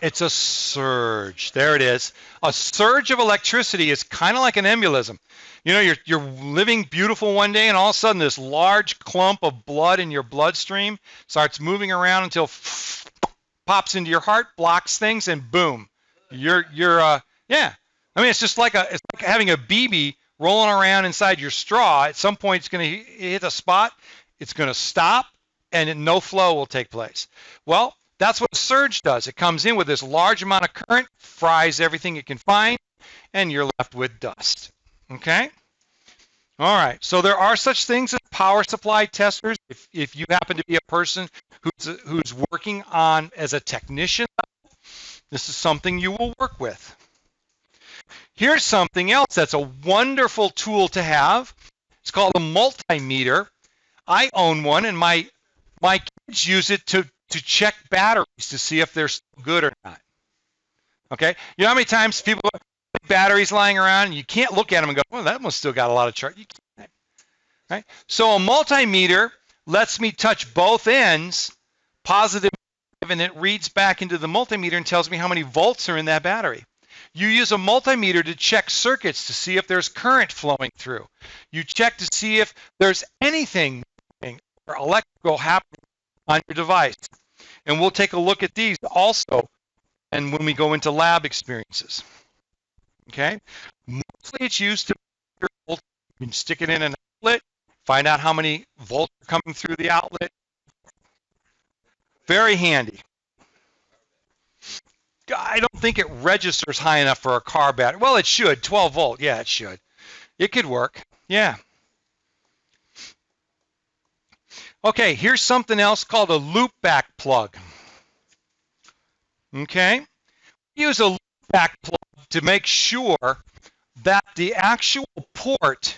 It's a surge. There it is. A surge of electricity is kind of like an embolism. You know, you're living beautiful one day, and all of a sudden this large clump of blood in your bloodstream starts moving around until pops into your heart, blocks things, and boom, yeah. I mean, it's just like having a BB rolling around inside your straw. At some point, it's going to hit a spot, it's going to stop, and no flow will take place. Well, that's what a surge does. It comes in with this large amount of current, fries everything it can find, and you're left with dust. Okay? All right. So there are such things as power supply testers. If you happen to be a person who's working on as a technician, this is something you will work with. Here's something else that's a wonderful tool to have. It's called a multimeter. I own one, and my kids use it to check batteries to see if they're still good or not. Okay? You know how many times people have batteries lying around and you can't look at them and go, well, that one's still got a lot of charge. You can't. Right? So a multimeter lets me touch both ends, positive, and it reads back into the multimeter and tells me how many volts are in that battery. You use a multimeter to check circuits to see if there's current flowing through. You check to see if there's anything or electrical happening on your device. And we'll take a look at these also and when we go into lab experiences. Okay? Mostly it's used to measure voltage. You can stick it in an outlet, find out how many volts are coming through the outlet. Very handy. I don't think it registers high enough for a car battery. Well, it should. 12 volt. Yeah, it should. It could work. Yeah. Okay, here's something else called a loopback plug. Okay? We use a loopback plug to make sure that the actual port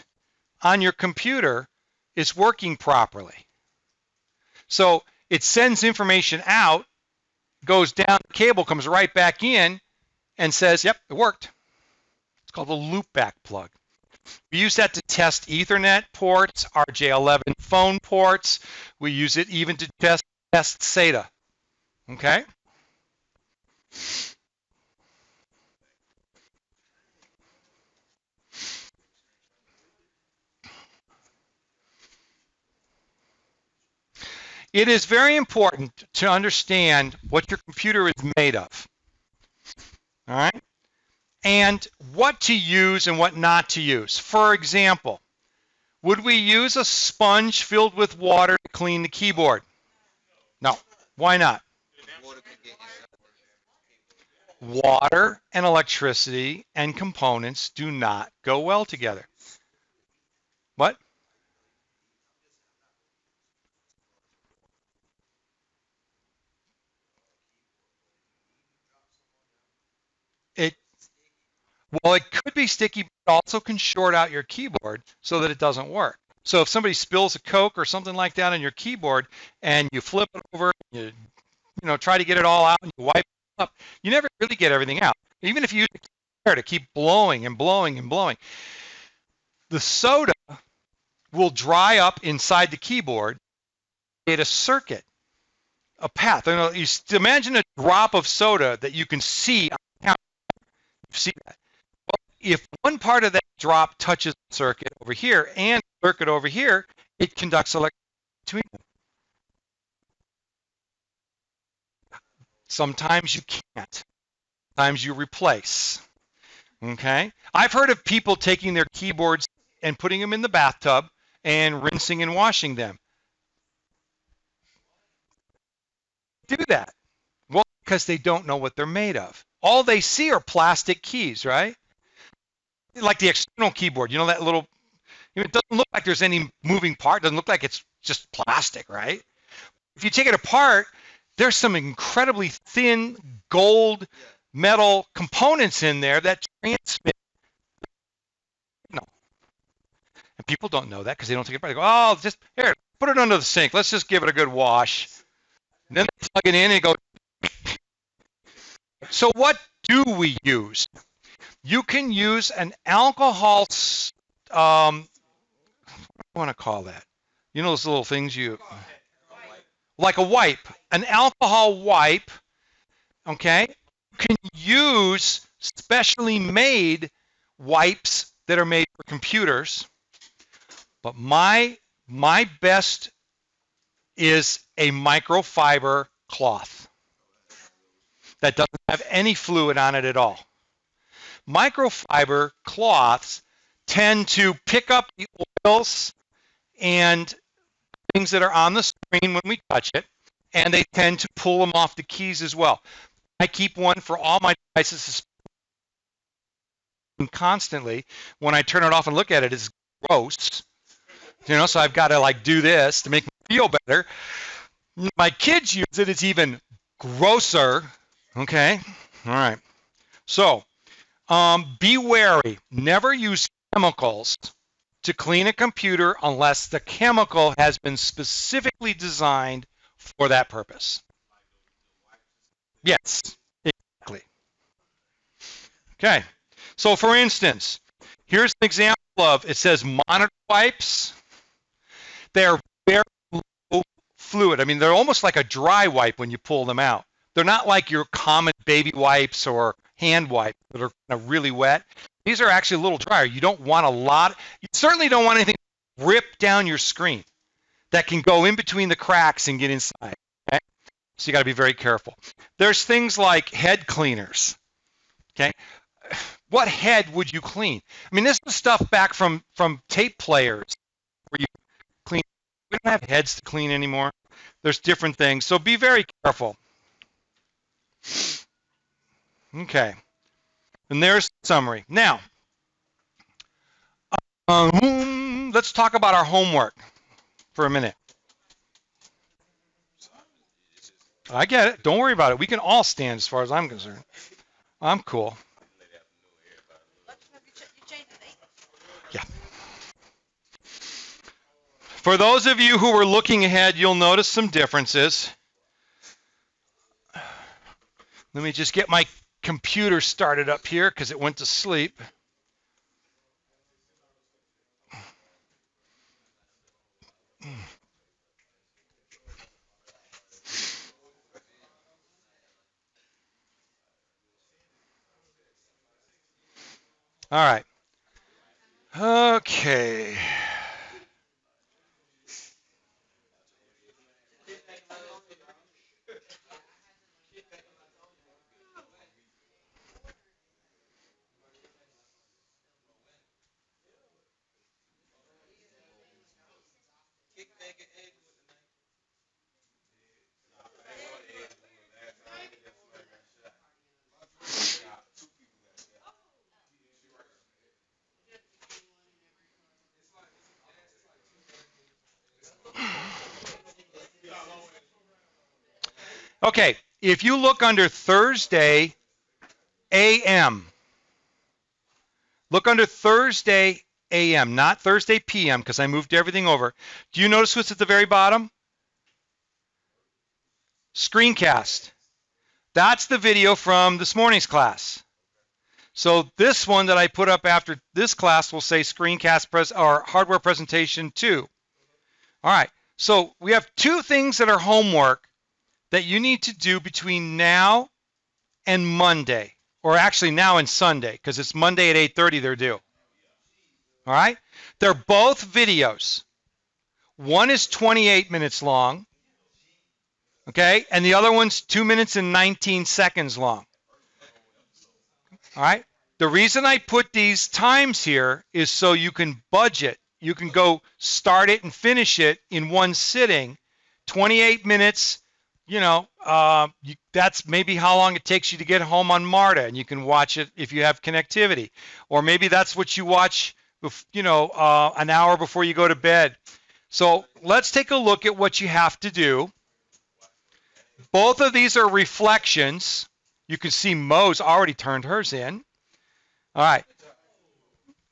on your computer is working properly. So it sends information out, goes down the cable, comes right back in, and says, yep, it worked. It's called a loopback plug. We use that to test Ethernet ports, RJ11 phone ports. We use it even to test SATA. Okay? It is very important to understand what your computer is made of. All right? And what to use and what not to use. For example, would we use a sponge filled with water to clean the keyboard? No. Why not? Water and electricity and components do not go well together. What? It Well, it could be sticky, but also can short out your keyboard so that it doesn't work. So if somebody spills a Coke or something like that on your keyboard and you flip it over, you try to get it all out and you wipe it up, you never really get everything out. Even if you use a air to keep blowing and blowing and blowing, the soda will dry up inside the keyboard, create a circuit, a path. You imagine a drop of soda that you can see on the counter. You see that. If one part of that drop touches the circuit over here and the circuit over here, it conducts electricity between them. Sometimes you can't. Sometimes you replace. Okay? I've heard of people taking their keyboards and putting them in the bathtub and rinsing and washing them. Do that. Well, because they don't know what they're made of. All they see are plastic keys, right? Like the external keyboard, that little, it doesn't look like there's any moving part. It doesn't look like it's just plastic, right? If you take it apart, there's some incredibly thin gold metal components in there that transmit. And people don't know that because they don't take it apart. They go, oh, just here, put it under the sink. Let's just give it a good wash. And then they plug it in and go. So what do we use? You can use an alcohol, what do I want to call that? Those little things like a wipe, an alcohol wipe, okay? You can use specially made wipes that are made for computers, but my best is a microfiber cloth that doesn't have any fluid on it at all. Microfiber cloths tend to pick up the oils and things that are on the screen when we touch it, and they tend to pull them off the keys as well. I keep one for all my devices constantly. When I turn it off and look at it, it's gross. So I've got to do this to make me feel better. My kids use it, it's even grosser. Okay? All right. So, be wary. Never use chemicals to clean a computer unless the chemical has been specifically designed for that purpose. Yes, exactly. Okay. So, for instance, here's an example of, it says monitor wipes. They're very low fluid. I mean, they're almost like a dry wipe when you pull them out. They're not like your common baby wipes or hand wipes that are really wet. These are actually a little drier. You don't want a lot. You certainly don't want anything to rip down your screen that can go in between the cracks and get inside. Okay? So you got to be very careful. There's things like head cleaners. Okay? What head would you clean? I mean, this is stuff back from tape players where you clean. We don't have heads to clean anymore. There's different things. So be very careful. Okay. And there's the summary. Now, let's talk about our homework for a minute. I get it. Don't worry about it. We can all stand as far as I'm concerned. I'm cool. Yeah. For those of you who were looking ahead, you'll notice some differences. Let me just get my computer started up here because it went to sleep. All right. Okay. Okay, if you look under Thursday AM, look under Thursday AM, not Thursday PM, because I moved everything over. Do you notice what's at the very bottom? Screencast. That's the video from this morning's class. So this one that I put up after this class will say screencast or hardware presentation 2. All right, so we have two things that are homework that you need to do between now and Monday, or actually now and Sunday, because it's Monday at 8:30 they're due. All right, they're both videos. One is 28 minutes long, okay, and the other one's 2 minutes and 19 seconds long. All right, the reason I put these times here is so you can budget. You can go start it and finish it in one sitting. 28 minutes, you know, that's maybe how long it takes you to get home on MARTA, and you can watch it if you have connectivity. Or maybe that's what you watch, you know, an hour before you go to bed. So let's take a look at what you have to do. Both of these are reflections. You can see Mo's already turned hers in. All right.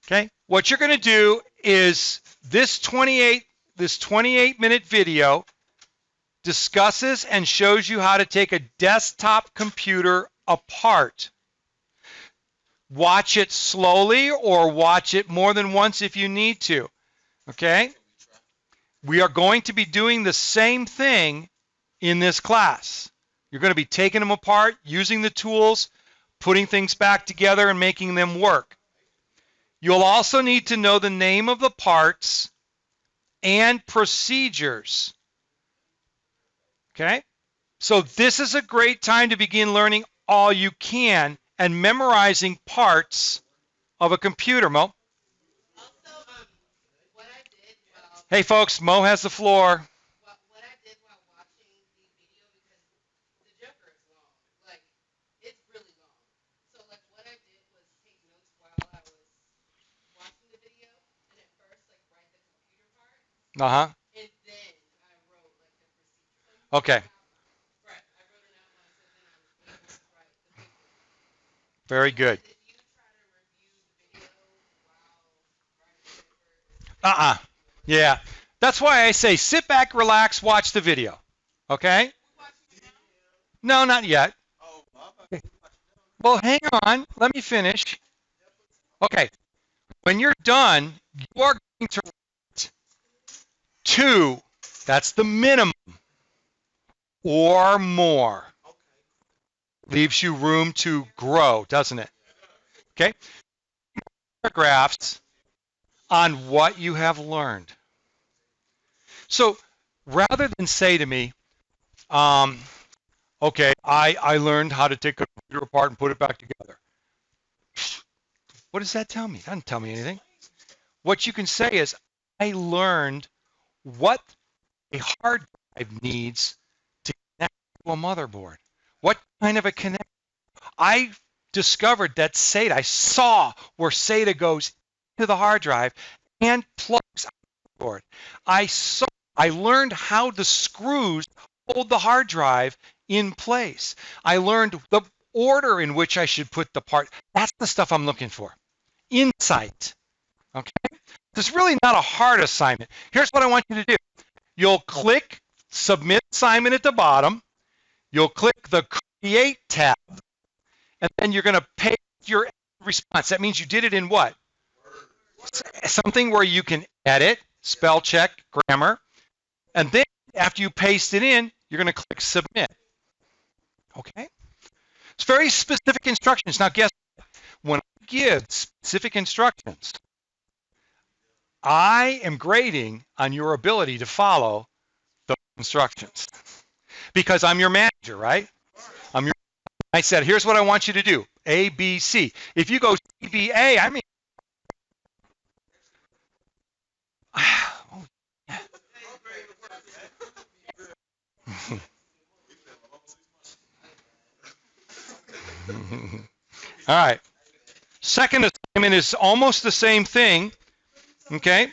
Okay. What you're going to do is this 28-minute video discusses and shows you how to take a desktop computer apart. Watch it slowly or watch it more than once if you need to. Okay? We are going to be doing the same thing in this class. You're going to be taking them apart, using the tools, putting things back together and making them work. You'll also need to know the name of the parts and procedures. Okay? So this is a great time to begin learning all you can and memorizing parts of a computer, Mo. What I did while Hey folks, Mo has the floor. what I did while watching the video, because the Joker is long, like it's really long. So like what I did was take notes while I was watching the video, and at first like write the computer part, Uh-huh. and then I wrote like the procedure. So Okay. right, I wrote an outline, so then I was able to write the paper. Very good. If you try to review the video while writing the paper, Uh-uh. Yeah. That's why I say sit back, relax, watch the video. Okay? No, not yet. Well, hang on. Let me finish. Okay. When you're done, you are going to write 2. That's the minimum. Or more. Leaves you room to grow, doesn't it? Okay? Paragraphs on what you have learned. So rather than say to me, okay, I learned how to take a computer apart and put it back together. What does that tell me? It doesn't tell me anything. What you can say is, I learned what a hard drive needs to connect to a motherboard. What kind of a connection? I discovered that SATA, I saw where SATA goes into the hard drive and plugs out the board. I learned how the screws hold the hard drive in place. I learned the order in which I should put the part. That's the stuff I'm looking for. Insight. Okay? It's really not a hard assignment. Here's what I want you to do. You'll click Submit Assignment at the bottom. You'll click the Create tab, and then you're going to paste your response. That means you did it in what? Something where you can edit, spell check, grammar, and then after you paste it in, you're going to click Submit. Okay? It's very specific instructions. Now, guess what? When I give specific instructions, I am grading on your ability to follow the instructions because I'm your manager, right? I said, here's what I want you to do, A, B, C. If you go C, B, A, I mean, oh, yeah. All right. Second assignment is almost the same thing, okay?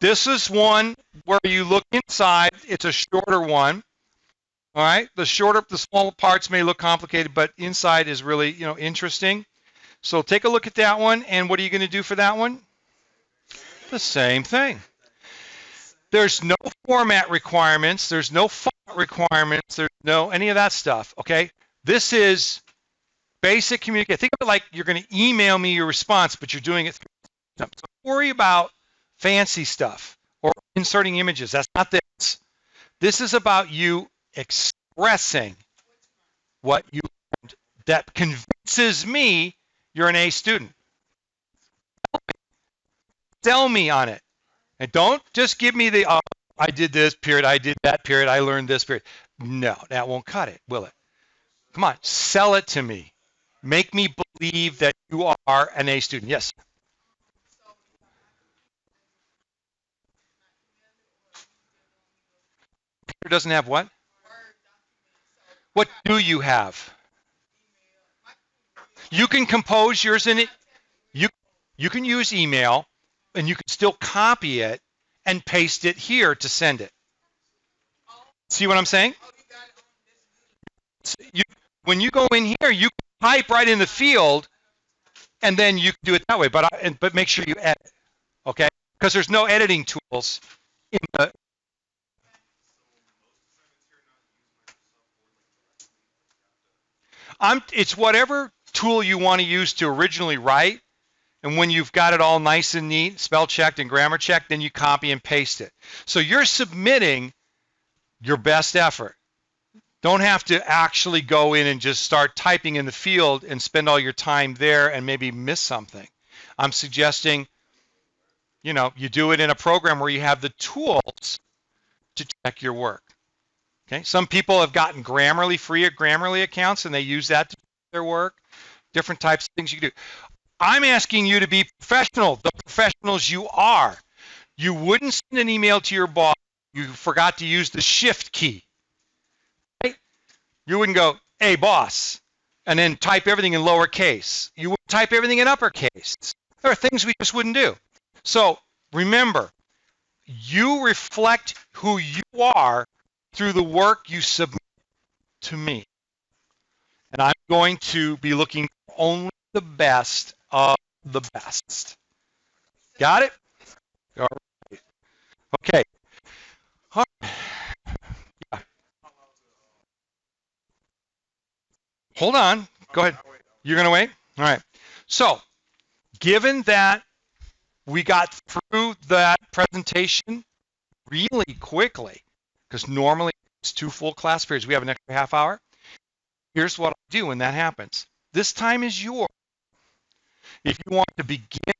This is one where you look inside. It's a shorter one, all right? The small parts may look complicated, but inside is really, interesting. So take a look at that one, and what are you going to do for that one? The same thing. There's no format requirements. There's no font requirements. There's no any of that stuff, okay? This is basic communication. Think of it like you're going to email me your response, but you're doing it through them. So don't worry about fancy stuff or inserting images. That's not this. This is about you expressing what you learned that convinces me you're an A student. Sell me on it. And don't just give me the, I did this period, I did that period, I learned this period. No, that won't cut it, will it? Come on, sell it to me. Make me believe that you are an A student. Yes? Computer doesn't have what? What do you have? You can compose yours in it. You can use email, and you can still copy it and paste it here to send it. See what I'm saying? When you go in here, you can type right in the field, and then you can do it that way. But make sure you edit, okay? Because there's no editing tools in the. It's whatever tool you want to use to originally write, and when you've got it all nice and neat, spell checked and grammar checked, then you copy and paste it. So you're submitting your best effort. Don't have to actually go in and just start typing in the field and spend all your time there and maybe miss something. I'm suggesting, you do it in a program where you have the tools to check your work. Okay. Some people have gotten free Grammarly accounts, and they use that to check their work. Different types of things you can do. I'm asking you to be professional, the professionals you are. You wouldn't send an email to your boss. You forgot to use the shift key. Right? You wouldn't go, hey, boss, and then type everything in lowercase. You would type everything in uppercase. There are things we just wouldn't do. So remember, you reflect who you are through the work you submit to me. And I'm going to be looking for only the best of the best. Got it? All right. Okay. All right. Yeah. Hold on. Go ahead. You're going to wait? All right. So, given that we got through that presentation really quickly, because normally it's 2 full class periods, we have an extra half hour. Here's what I do when that happens. This time is yours. If you want to begin,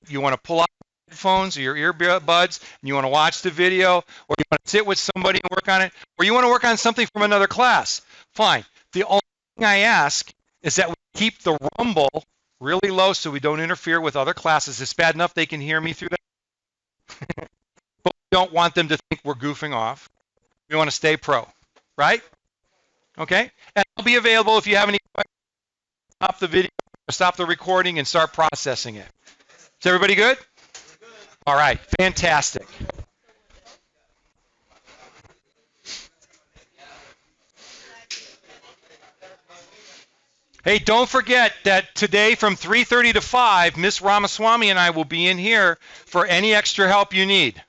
you want to pull out your headphones or your earbuds, and you want to watch the video, or you want to sit with somebody and work on it, or you want to work on something from another class, fine. The only thing I ask is that we keep the rumble really low so we don't interfere with other classes. It's bad enough they can hear me through that. But we don't want them to think we're goofing off. We want to stay pro, right? Okay? And I'll be available if you have any questions. Stop the video, stop the recording, and start processing it. Is everybody good? All right, fantastic. Hey, don't forget that today from 3:30 to 5, Miss Ramaswamy and I will be in here for any extra help you need.